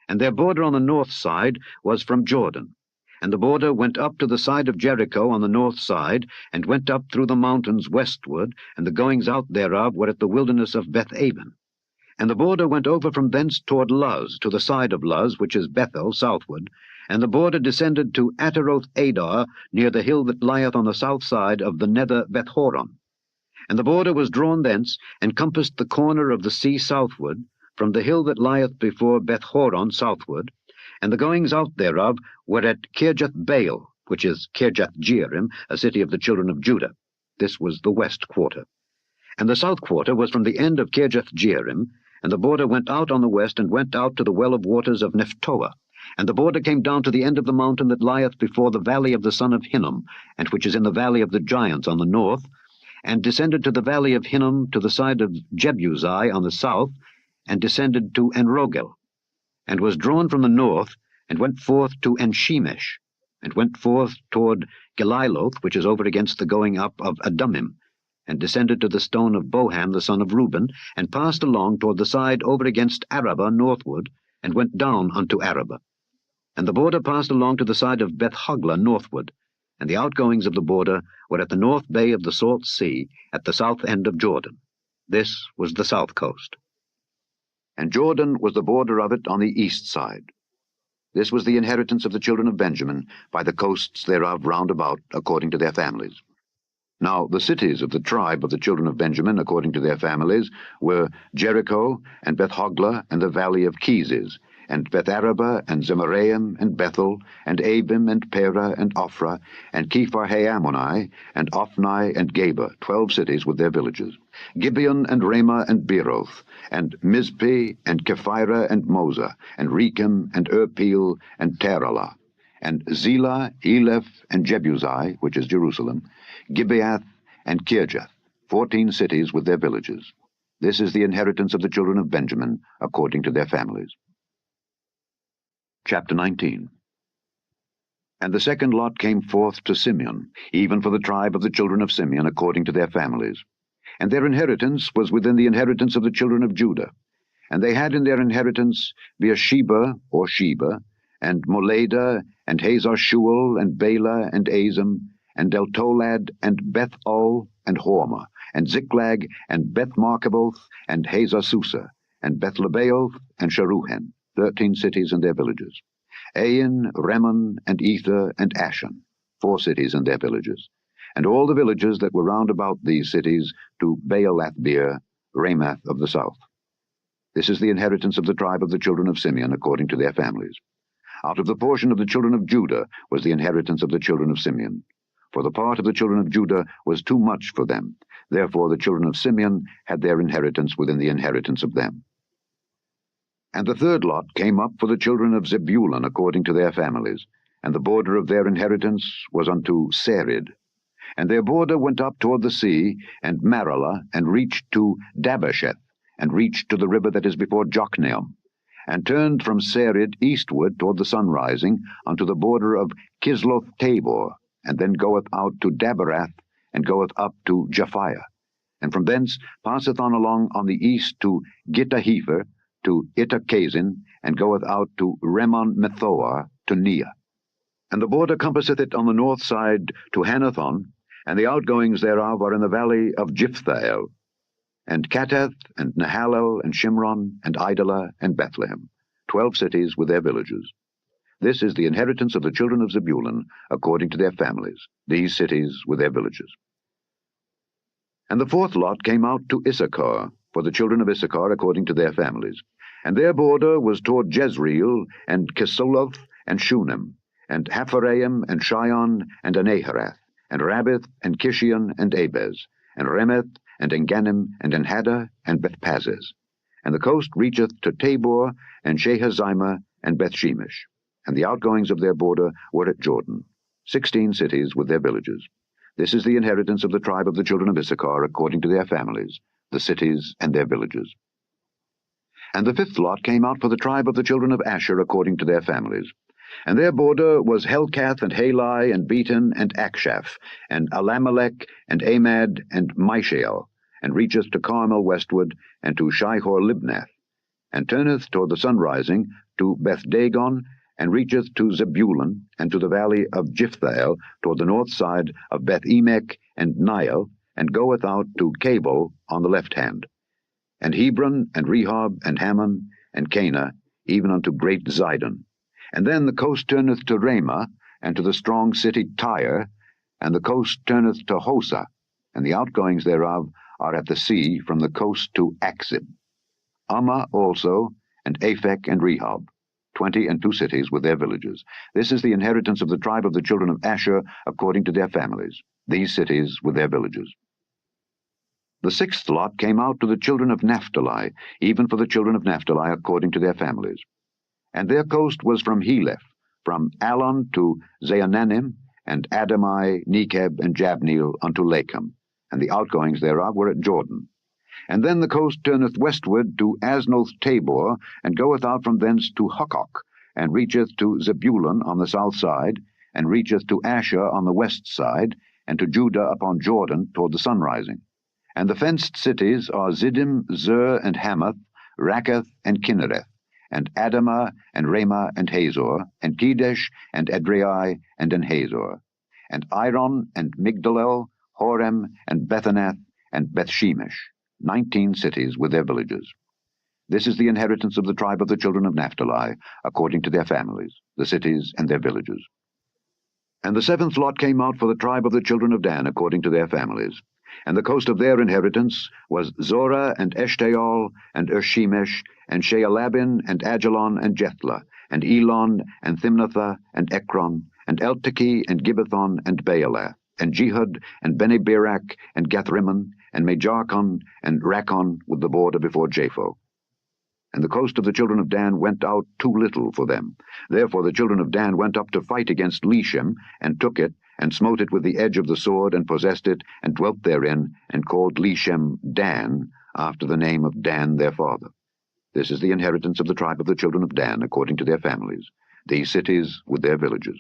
And their border on the north side was from Jordan. And the border went up to the side of Jericho on the north side, and went up through the mountains westward, and the goings out thereof were at the wilderness of Beth-aven. And the border went over from thence toward Luz, to the side of Luz, which is Bethel, southward, and the border descended to Ataroth-adar, near the hill that lieth on the south side of the nether Beth-horon. And the border was drawn thence, and compassed the corner of the sea southward, from the hill that lieth before Beth-horon southward, and the goings out thereof were at Kirjath-baal, which is Kirjath-jearim, a city of the children of Judah. This was the west quarter. And the south quarter was from the end of Kirjath-jearim, and the border went out on the west, and went out to the well of waters of Nephtoah. And the border came down to the end of the mountain that lieth before the valley of the son of Hinnom, and which is in the valley of the giants on the north, and descended to the valley of Hinnom to the side of Jebusi on the south, and descended to Enrogel, and was drawn from the north, and went forth to Enshemesh, and went forth toward Geliloth, which is over against the going up of Adumim, and descended to the stone of Boham the son of Reuben, and passed along toward the side over against Arabah northward, and went down unto Arabah. And the border passed along to the side of Beth-hoglah northward, and the outgoings of the border were at the north bay of the salt sea, at the south end of Jordan. This was the south coast. And Jordan was the border of it on the east side. This was the inheritance of the children of Benjamin, by the coasts thereof round about, according to their families. Now the cities of the tribe of the children of Benjamin, according to their families, were Jericho, and Beth-hoglah, and the valley of Keziz, and Beth-arabah, and Zemaraim, and Bethel, and Abim, and Perah, and Ophrah, and Kepharhaamoni, and Ophni, and Geba, 12 cities with their villages, Gibeon, and Ramah, and Beeroth, and Mizpeh, and Kephirah, and Moza, and Rechem, and Irpeel, and Taralah, and Zelah, Eleph, and Jebusi, which is Jerusalem, Gibeath, and Kirjath, 14 cities with their villages. This is the inheritance of the children of Benjamin, according to their families. Chapter 19. And the second lot came forth to Simeon, even for the tribe of the children of Simeon, according to their families. And their inheritance was within the inheritance of the children of Judah. And they had in their inheritance Beersheba, or Sheba, and Moladah, and Hazar-shual, and Bela, and Azim, and Deltolad, and Beth-ol, and Hormah, and Ziklag, and Beth-marcaboth, and Hazar-susa, and Beth-lebaoth, and Sharuhen, 13 cities and their villages, Ain, Rimmon, and Ether, and Ashan, 4 cities and their villages, and all the villages that were round about these cities to Baalath-beer, Ramath of the south. This is the inheritance of the tribe of the children of Simeon, according to their families. Out of the portion of the children of Judah was the inheritance of the children of Simeon. For the part of the children of Judah was too much for them. Therefore the children of Simeon had their inheritance within the inheritance of them. And the third lot came up for the children of Zebulun according to their families, and the border of their inheritance was unto Sarid. And their border went up toward the sea, and Maralah, and reached to Dabbasheth, and reached to the river that is before Jokneam, and turned from Sarid eastward toward the sunrising unto the border of Kisloth-Tabor, and then goeth out to Daberath, and goeth up to Japhiah, and from thence passeth on along on the east to Gittahepher, to Ittachazin, and goeth out to Remon-Methoar, to Neah. And the border compasseth it on the north side to Hanathon, and the outgoings thereof are in the valley of Jiphthahel, and Kattath, and Nahalel, and Shimron, and Idalah, and Bethlehem, 12 cities with their villages. This is the inheritance of the children of Zebulun, according to their families, these cities with their villages. And the fourth lot came out to Issachar, for the children of Issachar according to their families. And their border was toward Jezreel, and Kesoloth, and Shunem, and Hapharaim, and Shion, and Anaharath, and Rabbith, and Kishion, and Abez, and Remeth, and Engannim, and Enhaddah, and Bethpazez. And the coast reacheth to Tabor, and Shehazimah, and Bethshemesh. And the outgoings of their border were at Jordan, 16 cities with their villages. This is the inheritance of the tribe of the children of Issachar according to their families, the cities and their villages. And the fifth lot came out for the tribe of the children of Asher according to their families. And their border was Helkath, and Halai, and Beaton, and Akshaph, and Alamelech, and Amad, and Mishael, and reacheth to Carmel westward, and to Shihor-Libnath, and turneth toward the sunrising to Beth-Dagon, and reacheth to Zebulun, and to the valley of Jiphthahel, toward the north side of Beth-Emek and Niel, and goeth out to Cabul on the left hand, and Hebron, and Rehob, and Hammon, and Cana, even unto great Zidon. And then the coast turneth to Ramah, and to the strong city Tyre, and the coast turneth to Hosa, and the outgoings thereof are at the sea from the coast to Axib. Ammah also, and Aphek, and Rehob, 22 cities with their villages. This is the inheritance of the tribe of the children of Asher according to their families, these cities with their villages. The sixth lot came out to the children of Naphtali, even for the children of Naphtali according to their families. And their coast was from Heleph, from Allon to Zaananim, and Adamai, Nekeb, and Jabneel unto Lachem, and the outgoings thereof were at Jordan. And then the coast turneth westward to Aznoth-Tabor, and goeth out from thence to Hukkok, and reacheth to Zebulun on the south side, and reacheth to Asher on the west side, and to Judah upon Jordan toward the sunrising. And the fenced cities are Ziddim, Zer, and Hamath, Rakkath, and Kinnereth, and Adamah, and Ramah, and Hazor, and Kedesh, and Edrei, and Enhazor, and Iron, and Migdalel, Horem, and Bethanath, and Bethshemesh, 19 cities with their villages. This is the inheritance of the tribe of the children of Naphtali, according to their families, the cities and their villages. And the seventh lot came out for the tribe of the children of Dan, according to their families. And the coast of their inheritance was Zorah, and Eshtaol, and Ershemesh, and Shealabin, and Ajalon, and Jethlah, and Elon, and Thimnathah, and Ekron, and Eltekeh, and Gibbethon, and Baalath, and Jehud, and Bene-Berak, and Gathrimmon, and Mejarkon, and Rakkon, with the border before Japho. And the coast of the children of Dan went out too little for them. Therefore the children of Dan went up to fight against Leshem, and took it, and smote it with the edge of the sword, and possessed it, and dwelt therein, and called Leshem Dan, after the name of Dan their father. This is the inheritance of the tribe of the children of Dan, according to their families, these cities with their villages.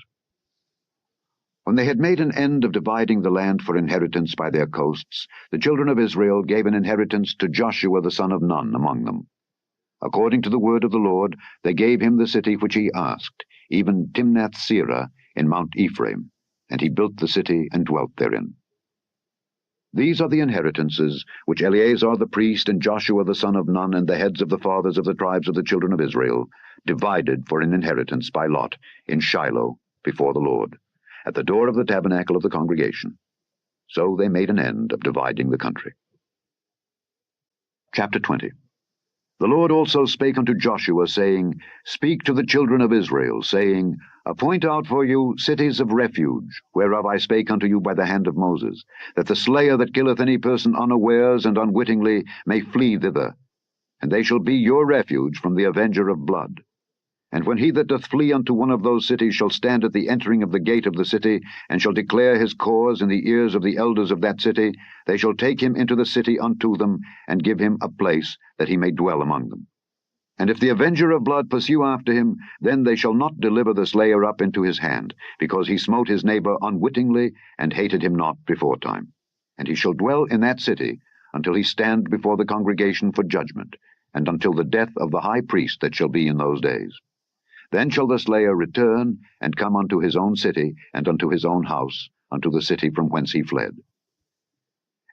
When they had made an end of dividing the land for inheritance by their coasts, the children of Israel gave an inheritance to Joshua the son of Nun among them. According to the word of the Lord, they gave him the city which he asked, even Timnath-Serah in Mount Ephraim, and he built the city and dwelt therein. These are the inheritances which Eleazar the priest and Joshua the son of Nun and the heads of the fathers of the tribes of the children of Israel divided for an inheritance by lot in Shiloh before the Lord, at the door of the tabernacle of the congregation. So they made an end of dividing the country. Chapter 20. The Lord also spake unto Joshua, saying, Speak to the children of Israel, saying, Appoint out for you cities of refuge, whereof I spake unto you by the hand of Moses, that the slayer that killeth any person unawares and unwittingly may flee thither, and they shall be your refuge from the avenger of blood. And when he that doth flee unto one of those cities shall stand at the entering of the gate of the city, and shall declare his cause in the ears of the elders of that city, they shall take him into the city unto them, and give him a place, that he may dwell among them. And if the avenger of blood pursue after him, then they shall not deliver the slayer up into his hand, because he smote his neighbor unwittingly, and hated him not beforetime. And he shall dwell in that city, until he stand before the congregation for judgment, and until the death of the high priest that shall be in those days. Then shall the slayer return, and come unto his own city, and unto his own house, unto the city from whence he fled.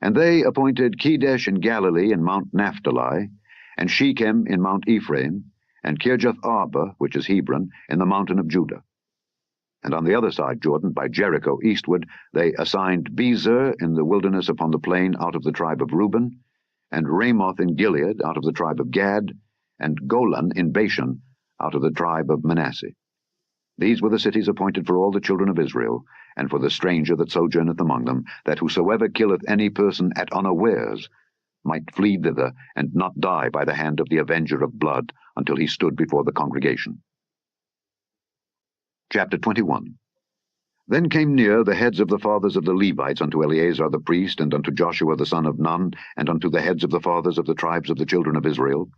And they appointed Kedesh in Galilee in Mount Naphtali, and Shechem in Mount Ephraim, and Kirjath-arba, which is Hebron, in the mountain of Judah. And on the other side Jordan, by Jericho eastward, they assigned Bezer in the wilderness upon the plain out of the tribe of Reuben, and Ramoth in Gilead out of the tribe of Gad, and Golan in Bashan out of the tribe of Manasseh. These were the cities appointed for all the children of Israel, and for the stranger that sojourneth among them, that whosoever killeth any person at unawares might flee thither, and not die by the hand of the avenger of blood, until he stood before the congregation. Chapter 21. Then came near the heads of the fathers of the Levites unto Eleazar the priest, and unto Joshua the son of Nun, and unto the heads of the fathers of the tribes of the children of Israel.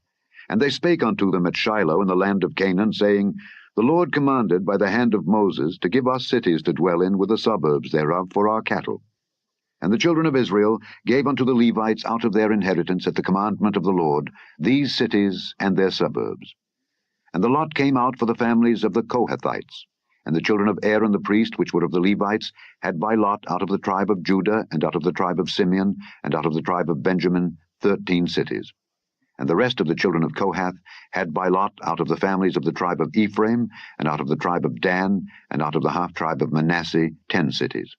And they spake unto them at Shiloh in the land of Canaan, saying, The Lord commanded by the hand of Moses to give us cities to dwell in with the suburbs thereof for our cattle. And the children of Israel gave unto the Levites out of their inheritance at the commandment of the Lord these cities and their suburbs. And the lot came out for the families of the Kohathites. And the children of Aaron the priest, which were of the Levites, had by lot out of the tribe of Judah, and out of the tribe of Simeon, and out of the tribe of Benjamin, 13 cities. And the rest of the children of Kohath had by lot out of the families of the tribe of Ephraim, and out of the tribe of Dan, and out of the half-tribe of Manasseh, 10 cities.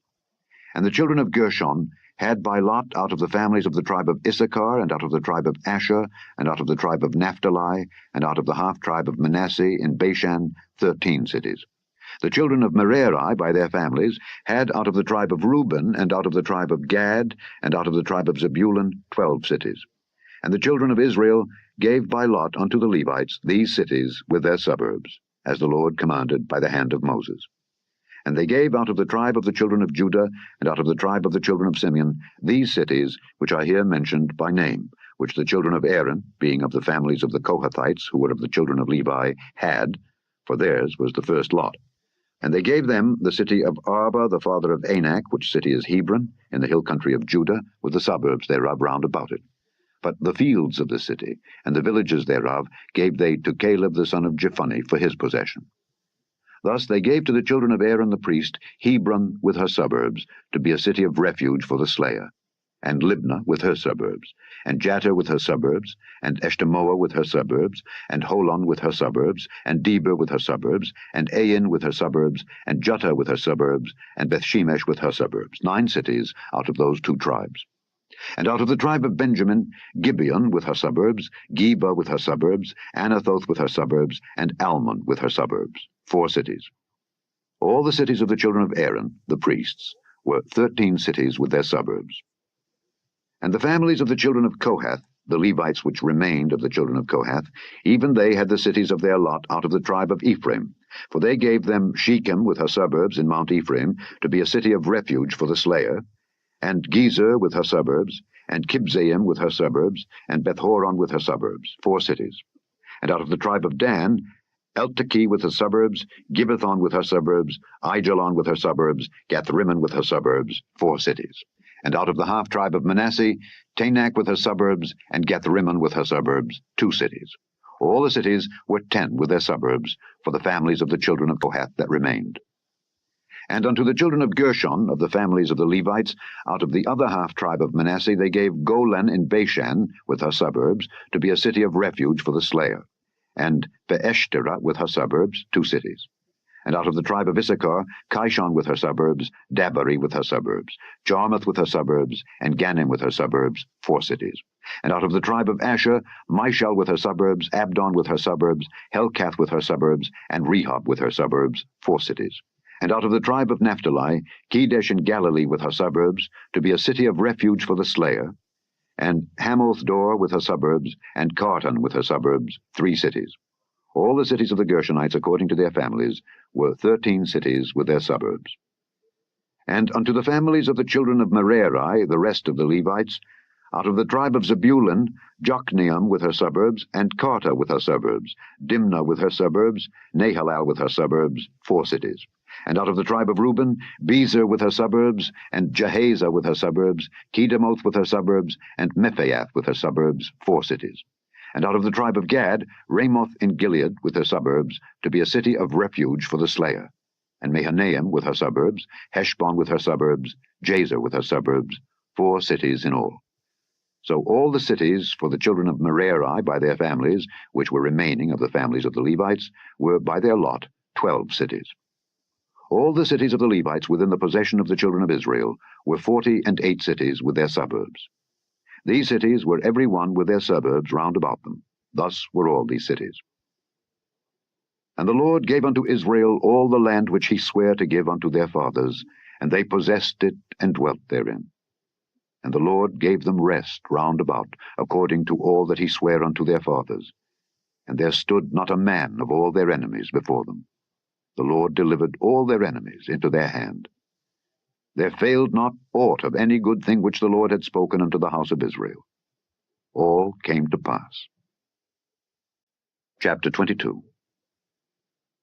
And the children of Gershon had by lot out of the families of the tribe of Issachar, and out of the tribe of Asher, and out of the tribe of Naphtali, and out of the half-tribe of Manasseh in Bashan, 13 cities. The children of Merari by their families had out of the tribe of Reuben, and out of the tribe of Gad, and out of the tribe of Zebulun, 12 cities. And the children of Israel gave by lot unto the Levites these cities with their suburbs, as the Lord commanded by the hand of Moses. And they gave out of the tribe of the children of Judah, and out of the tribe of the children of Simeon, these cities which are here mentioned by name, which the children of Aaron, being of the families of the Kohathites, who were of the children of Levi, had, for theirs was the first lot. And they gave them the city of Arba, the father of Anak, which city is Hebron, in the hill country of Judah, with the suburbs thereof round about it. But the fields of the city, and the villages thereof, gave they to Caleb the son of Jephunneh for his possession. Thus they gave to the children of Aaron the priest Hebron with her suburbs, to be a city of refuge for the slayer, and Libnah with her suburbs, and Jatir with her suburbs, and Eshtemoa with her suburbs, and Holon with her suburbs, and Debir with her suburbs, and Ain with her suburbs, and Juttah with her suburbs, and Bethshemesh with her suburbs, 9 cities out of those 2 tribes. And out of the tribe of Benjamin, Gibeon with her suburbs, Geba with her suburbs, Anathoth with her suburbs, and Almon with her suburbs, 4 cities. All the cities of the children of Aaron, the priests, were 13 cities with their suburbs. And the families of the children of Kohath, the Levites which remained of the children of Kohath, even they had the cities of their lot out of the tribe of Ephraim, for they gave them Shechem with her suburbs in Mount Ephraim, to be a city of refuge for the slayer, and Gezer with her suburbs, and Kibzaim with her suburbs, and Bethhoron with her suburbs, 4 cities. And out of the tribe of Dan, Eltekeh with her suburbs, Gibbethon with her suburbs, Aijalon with her suburbs, Gathrimmon with her suburbs, 4 cities. And out of the half-tribe of Manasseh, Taanach with her suburbs, and Gathrimmon with her suburbs, 2 cities. All the cities were 10 with their suburbs, for the families of the children of Kohath that remained. And unto the children of Gershon, of the families of the Levites, out of the other half-tribe of Manasseh, they gave Golan in Bashan, with her suburbs, to be a city of refuge for the slayer, and Beeshtera with her suburbs, 2 cities. And out of the tribe of Issachar, Kishon with her suburbs, Dabari with her suburbs, Jarmuth with her suburbs, and Ganim with her suburbs, 4 cities. And out of the tribe of Asher, Mishal with her suburbs, Abdon with her suburbs, Helkath with her suburbs, and Rehob with her suburbs, 4 cities. And out of the tribe of Naphtali, Kedesh in Galilee with her suburbs, to be a city of refuge for the slayer, and Hamoth Dor with her suburbs, and Kartan with her suburbs, 3 cities. All the cities of the Gershonites according to their families were 13 cities with their suburbs. And unto the families of the children of Merari, the rest of the Levites, out of the tribe of Zebulun, Jokneam with her suburbs, and Karta with her suburbs, Dimnah with her suburbs, Nahalal with her suburbs, 4 cities. And out of the tribe of Reuben, Bezer with her suburbs, and Jahaziah with her suburbs, Kedemoth with her suburbs, and Mephaath with her suburbs, 4 cities. And out of the tribe of Gad, Ramoth in Gilead with her suburbs, to be a city of refuge for the slayer. And Mahanaim with her suburbs, Heshbon with her suburbs, Jazer with her suburbs, 4 cities in all. So all the cities for the children of Merari by their families, which were remaining of the families of the Levites, were by their lot 12 cities. All the cities of the Levites within the possession of the children of Israel were 48 cities with their suburbs. These cities were every one with their suburbs round about them. Thus were all these cities. And the Lord gave unto Israel all the land which he sware to give unto their fathers, and they possessed it and dwelt therein. And the Lord gave them rest round about, according to all that he sware unto their fathers. And there stood not a man of all their enemies before them. The Lord delivered all their enemies into their hand. There failed not aught of any good thing which the Lord had spoken unto the house of Israel. All came to pass. Chapter 22.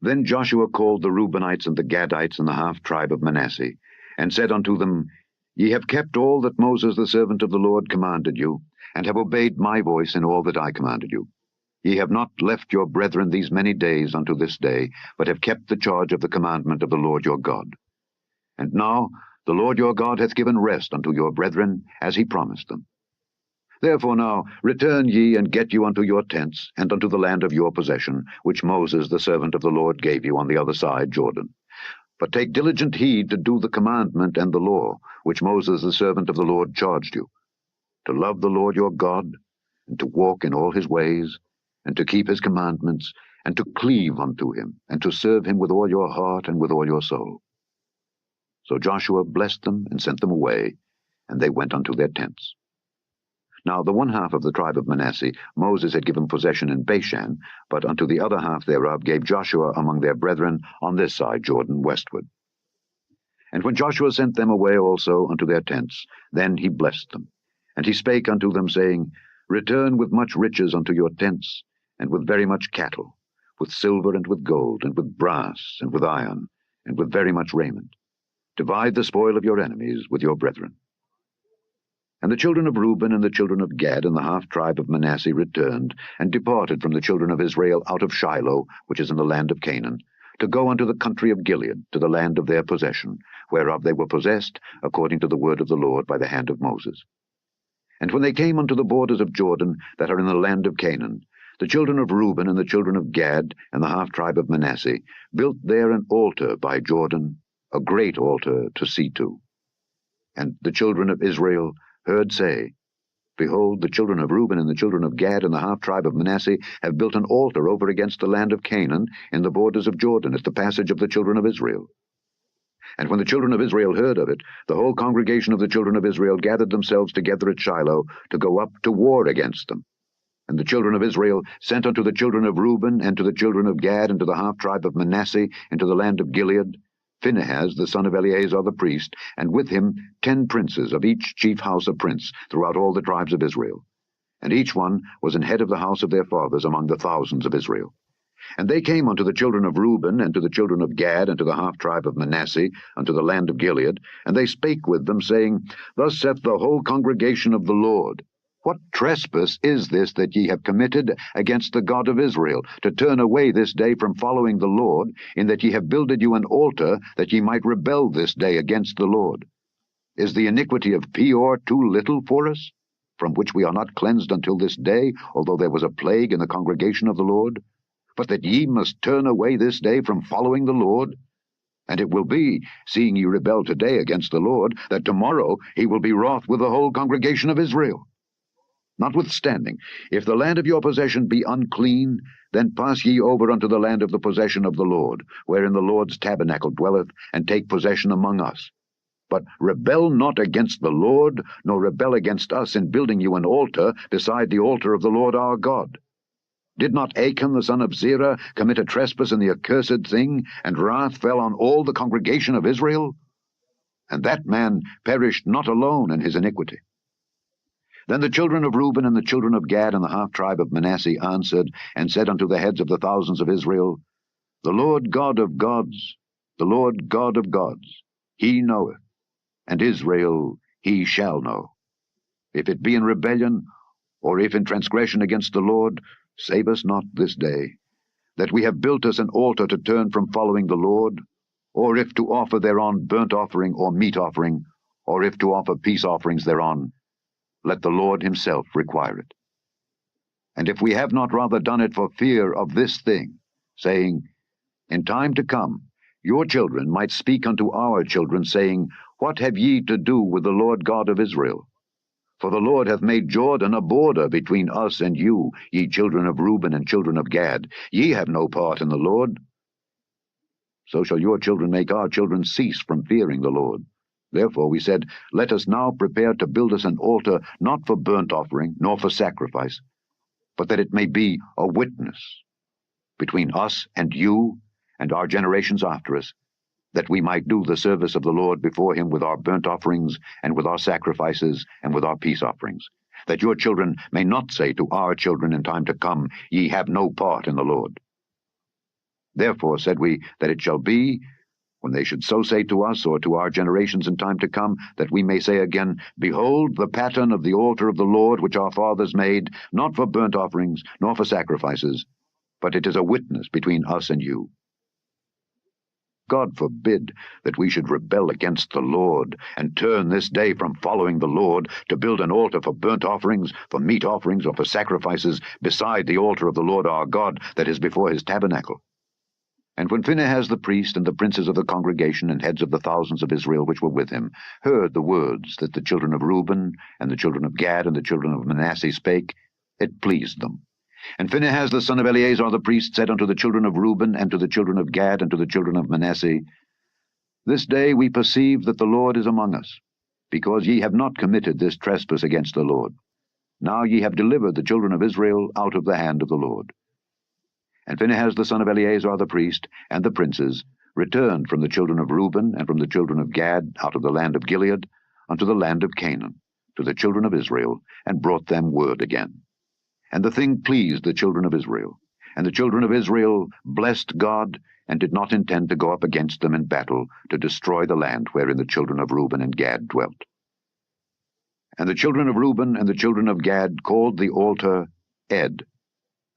Then Joshua called the Reubenites and the Gadites and the half-tribe of Manasseh, and said unto them, Ye have kept all that Moses the servant of the Lord commanded you, and have obeyed my voice in all that I commanded you. Ye have not left your brethren these many days unto this day, but have kept the charge of the commandment of the Lord your God. And now the Lord your God hath given rest unto your brethren, as he promised them. Therefore now return ye, and get you unto your tents, and unto the land of your possession, which Moses the servant of the Lord gave you on the other side Jordan. But take diligent heed to do the commandment and the law, which Moses the servant of the Lord charged you, to love the Lord your God, and to walk in all his ways, and to keep his commandments, and to cleave unto him, and to serve him with all your heart and with all your soul. So Joshua blessed them and sent them away, and they went unto their tents. Now the one half of the tribe of Manasseh Moses had given possession in Bashan, but unto the other half thereof gave Joshua among their brethren on this side Jordan westward. And when Joshua sent them away also unto their tents, then he blessed them. And he spake unto them, saying, Return with much riches unto your tents, and with very much cattle, with silver and with gold, and with brass, and with iron, and with very much raiment. Divide the spoil of your enemies with your brethren. And the children of Reuben and the children of Gad and the half-tribe of Manasseh returned, and departed from the children of Israel out of Shiloh, which is in the land of Canaan, to go unto the country of Gilead, to the land of their possession, whereof they were possessed, according to the word of the Lord by the hand of Moses. And when they came unto the borders of Jordan, that are in the land of Canaan, the children of Reuben and the children of Gad and the half-tribe of Manasseh built there an altar by Jordan, a great altar to see to. And the children of Israel heard say, Behold, the children of Reuben and the children of Gad and the half-tribe of Manasseh have built an altar over against the land of Canaan in the borders of Jordan at the passage of the children of Israel. And when the children of Israel heard of it, the whole congregation of the children of Israel gathered themselves together at Shiloh to go up to war against them. And the children of Israel sent unto the children of Reuben and to the children of Gad and to the half-tribe of Manasseh into the land of Gilead, Phinehas the son of Eleazar the priest, and with him 10 princes of each chief house a prince throughout all the tribes of Israel. And each one was an head of the house of their fathers among the thousands of Israel. And they came unto the children of Reuben, and to the children of Gad, and to the half-tribe of Manasseh, unto the land of Gilead, and they spake with them, saying, Thus saith the whole congregation of the Lord, What trespass is this that ye have committed against the God of Israel, to turn away this day from following the Lord, in that ye have builded you an altar, that ye might rebel this day against the Lord? Is the iniquity of Peor too little for us, from which we are not cleansed until this day, although there was a plague in the congregation of the Lord? But that ye must turn away this day from following the Lord? And it will be, seeing ye rebel today against the Lord, that tomorrow he will be wroth with the whole congregation of Israel. Notwithstanding, if the land of your possession be unclean, then pass ye over unto the land of the possession of the Lord, wherein the Lord's tabernacle dwelleth, and take possession among us. But rebel not against the Lord, nor rebel against us in building you an altar beside the altar of the Lord our God. Did not Achan the son of Zerah commit a trespass in the accursed thing, and wrath fell on all the congregation of Israel? And that man perished not alone in his iniquity. Then the children of Reuben and the children of Gad and the half-tribe of Manasseh answered, and said unto the heads of the thousands of Israel, The Lord God of gods, the Lord God of gods, he knoweth, and Israel he shall know. If it be in rebellion, or if in transgression against the Lord, save us not this day, that we have built us an altar to turn from following the Lord, or if to offer thereon burnt offering or meat offering, or if to offer peace offerings thereon, let the Lord himself require it. And if we have not rather done it for fear of this thing, saying, In time to come, your children might speak unto our children, saying, What have ye to do with the Lord God of Israel? For the Lord hath made Jordan a border between us and you, ye children of Reuben and children of Gad. Ye have no part in the Lord. So shall your children make our children cease from fearing the Lord. Therefore we said, Let us now prepare to build us an altar, not for burnt offering, nor for sacrifice, but that it may be a witness between us and you and our generations after us, that we might do the service of the Lord before him with our burnt offerings, and with our sacrifices, and with our peace offerings, that your children may not say to our children in time to come, Ye have no part in the Lord. Therefore said we, that it shall be, when they should so say to us, or to our generations in time to come, that we may say again, Behold the pattern of the altar of the Lord, which our fathers made, not for burnt offerings, nor for sacrifices, but it is a witness between us and you. God forbid that we should rebel against the Lord, and turn this day from following the Lord, to build an altar for burnt offerings, for meat offerings, or for sacrifices, beside the altar of the Lord our God, that is before his tabernacle. And when Phinehas the priest, and the princes of the congregation, and heads of the thousands of Israel which were with him, heard the words that the children of Reuben, and the children of Gad, and the children of Manasseh spake, it pleased them. And Phinehas the son of Eleazar the priest said unto the children of Reuben, and to the children of Gad, and to the children of Manasseh, This day we perceive that the Lord is among us, because ye have not committed this trespass against the Lord. Now ye have delivered the children of Israel out of the hand of the Lord. And Phinehas the son of Eleazar the priest, and the princes, returned from the children of Reuben, and from the children of Gad, out of the land of Gilead, unto the land of Canaan, to the children of Israel, and brought them word again. And the thing pleased the children of Israel. And the children of Israel blessed God, and did not intend to go up against them in battle, to destroy the land wherein the children of Reuben and Gad dwelt. And the children of Reuben and the children of Gad called the altar Ed,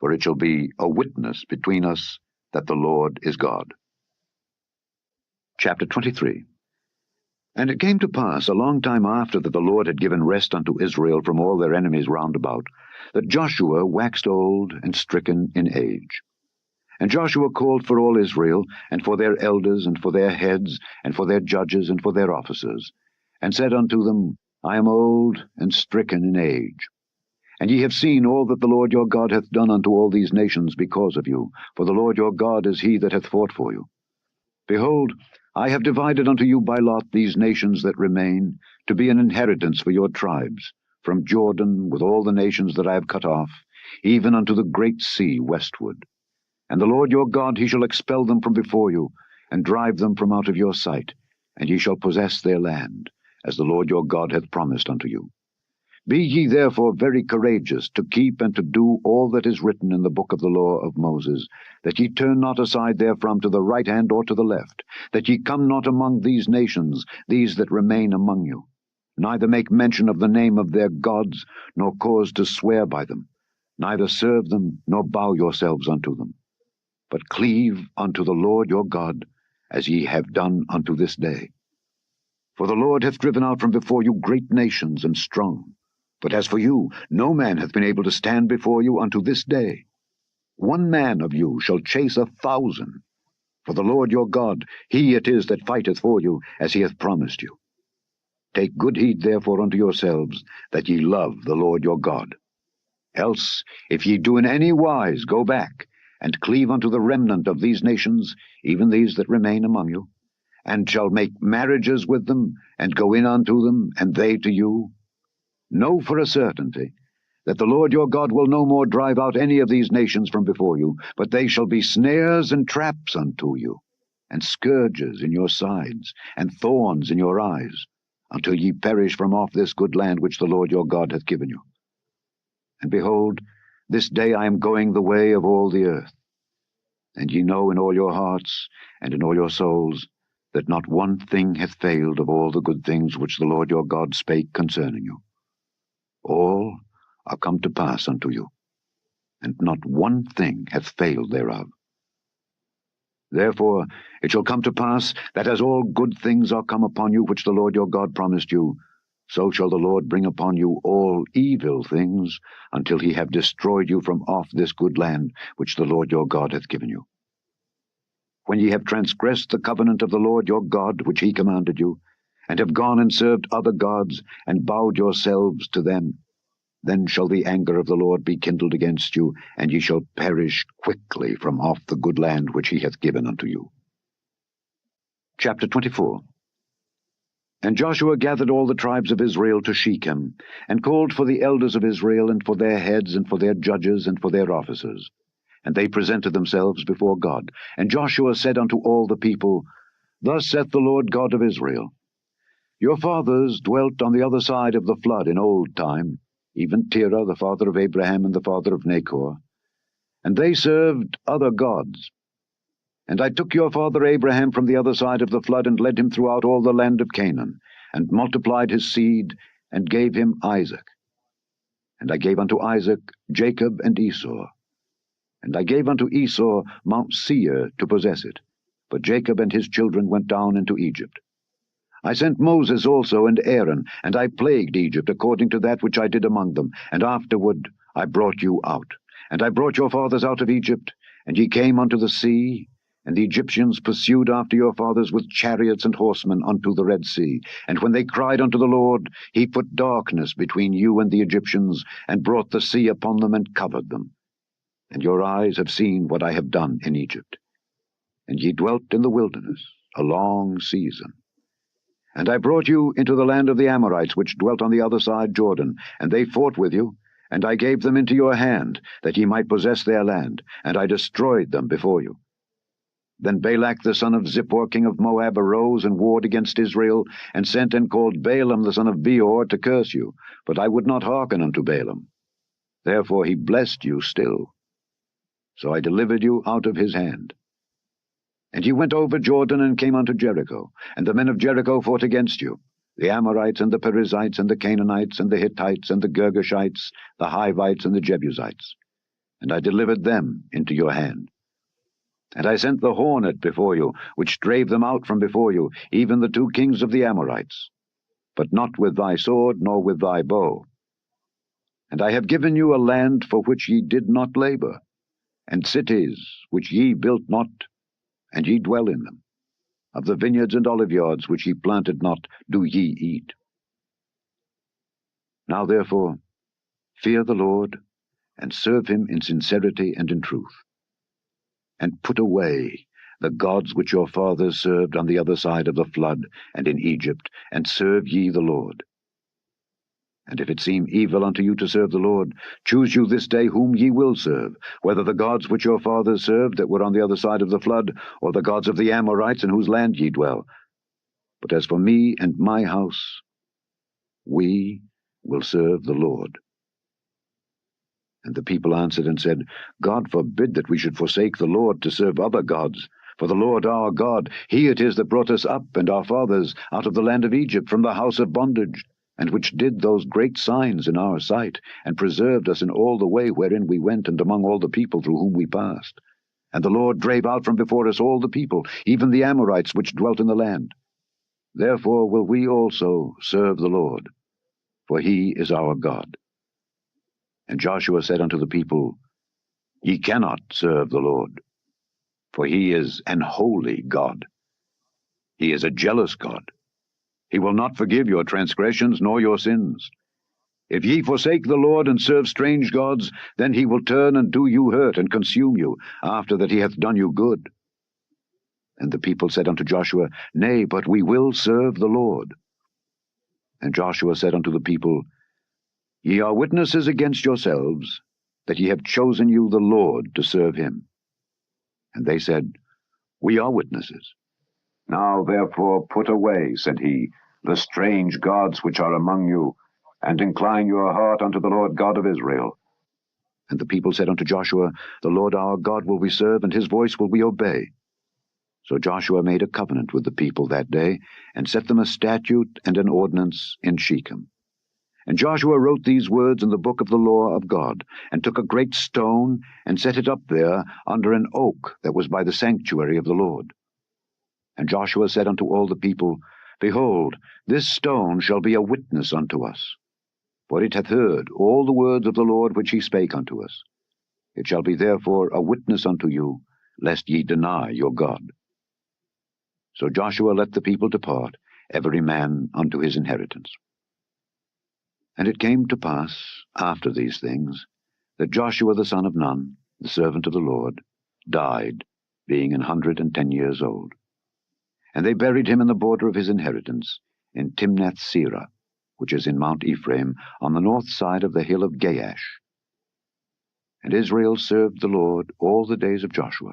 for it shall be a witness between us that the Lord is God. Chapter 23. And it came to pass, a long time after that the Lord had given rest unto Israel from all their enemies round about, that Joshua waxed old and stricken in age. And Joshua called for all Israel, and for their elders, and for their heads, and for their judges, and for their officers, and said unto them, I am old and stricken in age. And ye have seen all that the Lord your God hath done unto all these nations because of you, for the Lord your God is he that hath fought for you. Behold, I have divided unto you by lot these nations that remain, to be an inheritance for your tribes, from Jordan with all the nations that I have cut off, even unto the great sea westward. And the Lord your God, he shall expel them from before you, and drive them from out of your sight, and ye shall possess their land, as the Lord your God hath promised unto you. Be ye therefore very courageous to keep and to do all that is written in the book of the law of Moses, that ye turn not aside therefrom to the right hand or to the left, that ye come not among these nations, these that remain among you, neither make mention of the name of their gods, nor cause to swear by them, neither serve them, nor bow yourselves unto them, but cleave unto the Lord your God, as ye have done unto this day. For the Lord hath driven out from before you great nations and strong. But as for you, no man hath been able to stand before you unto this day. 1 man of you shall chase 1,000. For the Lord your God, he it is that fighteth for you, as he hath promised you. Take good heed therefore unto yourselves, that ye love the Lord your God. Else, if ye do in any wise go back, and cleave unto the remnant of these nations, even these that remain among you, and shall make marriages with them, and go in unto them, and they to you, know for a certainty that the Lord your God will no more drive out any of these nations from before you, but they shall be snares and traps unto you, and scourges in your sides, and thorns in your eyes, until ye perish from off this good land which the Lord your God hath given you. And behold, this day I am going the way of all the earth. And ye know in all your hearts and in all your souls that not one thing hath failed of all the good things which the Lord your God spake concerning you. All are come to pass unto you, and not one thing hath failed thereof. Therefore it shall come to pass, that as all good things are come upon you which the Lord your God promised you, so shall the Lord bring upon you all evil things, until he have destroyed you from off this good land which the Lord your God hath given you. When ye have transgressed the covenant of the Lord your God which he commanded you, and have gone and served other gods, and bowed yourselves to them, then shall the anger of the Lord be kindled against you, and ye shall perish quickly from off the good land which he hath given unto you. Chapter 24. And Joshua gathered all the tribes of Israel to Shechem, and called for the elders of Israel, and for their heads, and for their judges, and for their officers. And they presented themselves before God. And Joshua said unto all the people, Thus saith the Lord God of Israel, Your fathers dwelt on the other side of the flood in old time, even Terah, the father of Abraham, and the father of Nachor. And they served other gods. And I took your father Abraham from the other side of the flood, and led him throughout all the land of Canaan, and multiplied his seed, and gave him Isaac. And I gave unto Isaac Jacob and Esau. And I gave unto Esau Mount Seir to possess it, but Jacob and his children went down into Egypt. I sent Moses also and Aaron, and I plagued Egypt according to that which I did among them, and afterward I brought you out. And I brought your fathers out of Egypt, and ye came unto the sea, and the Egyptians pursued after your fathers with chariots and horsemen unto the Red Sea. And when they cried unto the Lord, he put darkness between you and the Egyptians, and brought the sea upon them, and covered them. And your eyes have seen what I have done in Egypt. And ye dwelt in the wilderness a long season. And I brought you into the land of the Amorites, which dwelt on the other side Jordan, and they fought with you, and I gave them into your hand, that ye might possess their land, and I destroyed them before you. Then Balak the son of Zippor, king of Moab, arose and warred against Israel, and sent and called Balaam the son of Beor to curse you, but I would not hearken unto Balaam. Therefore he blessed you still. So I delivered you out of his hand. And ye went over Jordan, and came unto Jericho, and the men of Jericho fought against you, the Amorites, and the Perizzites, and the Canaanites, and the Hittites, and the Girgashites, the Hivites, and the Jebusites. And I delivered them into your hand. And I sent the hornet before you, which drave them out from before you, even the 2 kings of the Amorites, but not with thy sword, nor with thy bow. And I have given you a land for which ye did not labor, and cities which ye built not, and ye dwell in them. Of the vineyards and oliveyards which ye planted not, do ye eat. Now therefore, fear the Lord, and serve him in sincerity and in truth. And put away the gods which your fathers served on the other side of the flood, and in Egypt, and serve ye the Lord. And if it seem evil unto you to serve the Lord, choose you this day whom ye will serve, whether the gods which your fathers served that were on the other side of the flood, or the gods of the Amorites in whose land ye dwell. But as for me and my house, we will serve the Lord. And the people answered and said, God forbid that we should forsake the Lord to serve other gods. For the Lord our God, he it is that brought us up and our fathers out of the land of Egypt from the house of bondage, and which did those great signs in our sight, and preserved us in all the way wherein we went, and among all the people through whom we passed. And the Lord drave out from before us all the people, even the Amorites which dwelt in the land. Therefore will we also serve the Lord, for he is our God. And Joshua said unto the people, Ye cannot serve the Lord, for he is an holy God. He is a jealous God. He will not forgive your transgressions nor your sins. If ye forsake the Lord and serve strange gods, then he will turn and do you hurt and consume you, after that he hath done you good. And the people said unto Joshua, Nay, but we will serve the Lord. And Joshua said unto the people, Ye are witnesses against yourselves, that ye have chosen you the Lord to serve him. And they said, We are witnesses. Now therefore put away, said he, the strange gods which are among you, and incline your heart unto the Lord God of Israel. And the people said unto Joshua, The Lord our God will we serve, and his voice will we obey. So Joshua made a covenant with the people that day, and set them a statute and an ordinance in Shechem. And Joshua wrote these words in the book of the law of God, and took a great stone, and set it up there under an oak that was by the sanctuary of the Lord. And Joshua said unto all the people, Behold, this stone shall be a witness unto us. For it hath heard all the words of the Lord which he spake unto us. It shall be therefore a witness unto you, lest ye deny your God. So Joshua let the people depart, every man unto his inheritance. And it came to pass, after these things, that Joshua the son of Nun, the servant of the Lord, died, being 110 years old. And they buried him in the border of his inheritance, in Timnath-serah, which is in Mount Ephraim, on the north side of the hill of Gaash. And Israel served the Lord all the days of Joshua,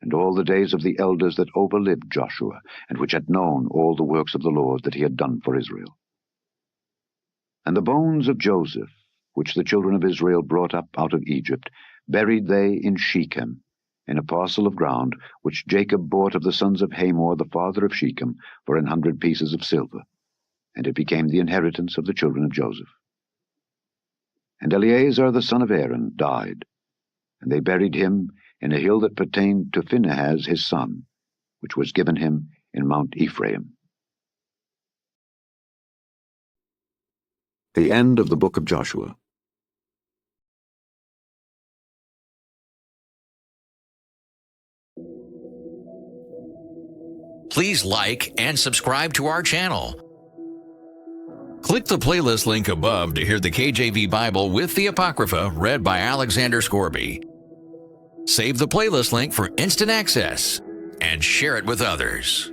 and all the days of the elders that overlived Joshua, and which had known all the works of the Lord that he had done for Israel. And the bones of Joseph, which the children of Israel brought up out of Egypt, buried they in Shechem, in a parcel of ground, which Jacob bought of the sons of Hamor, the father of Shechem, for 100 pieces of silver. And it became the inheritance of the children of Joseph. And Eleazar the son of Aaron died, and they buried him in a hill that pertained to Phinehas his son, which was given him in Mount Ephraim. The end of the book of Joshua. Please like and subscribe to our channel. Click the playlist link above to hear the KJV Bible with the Apocrypha read by Alexander Scourby. Save the playlist link for instant access and share it with others.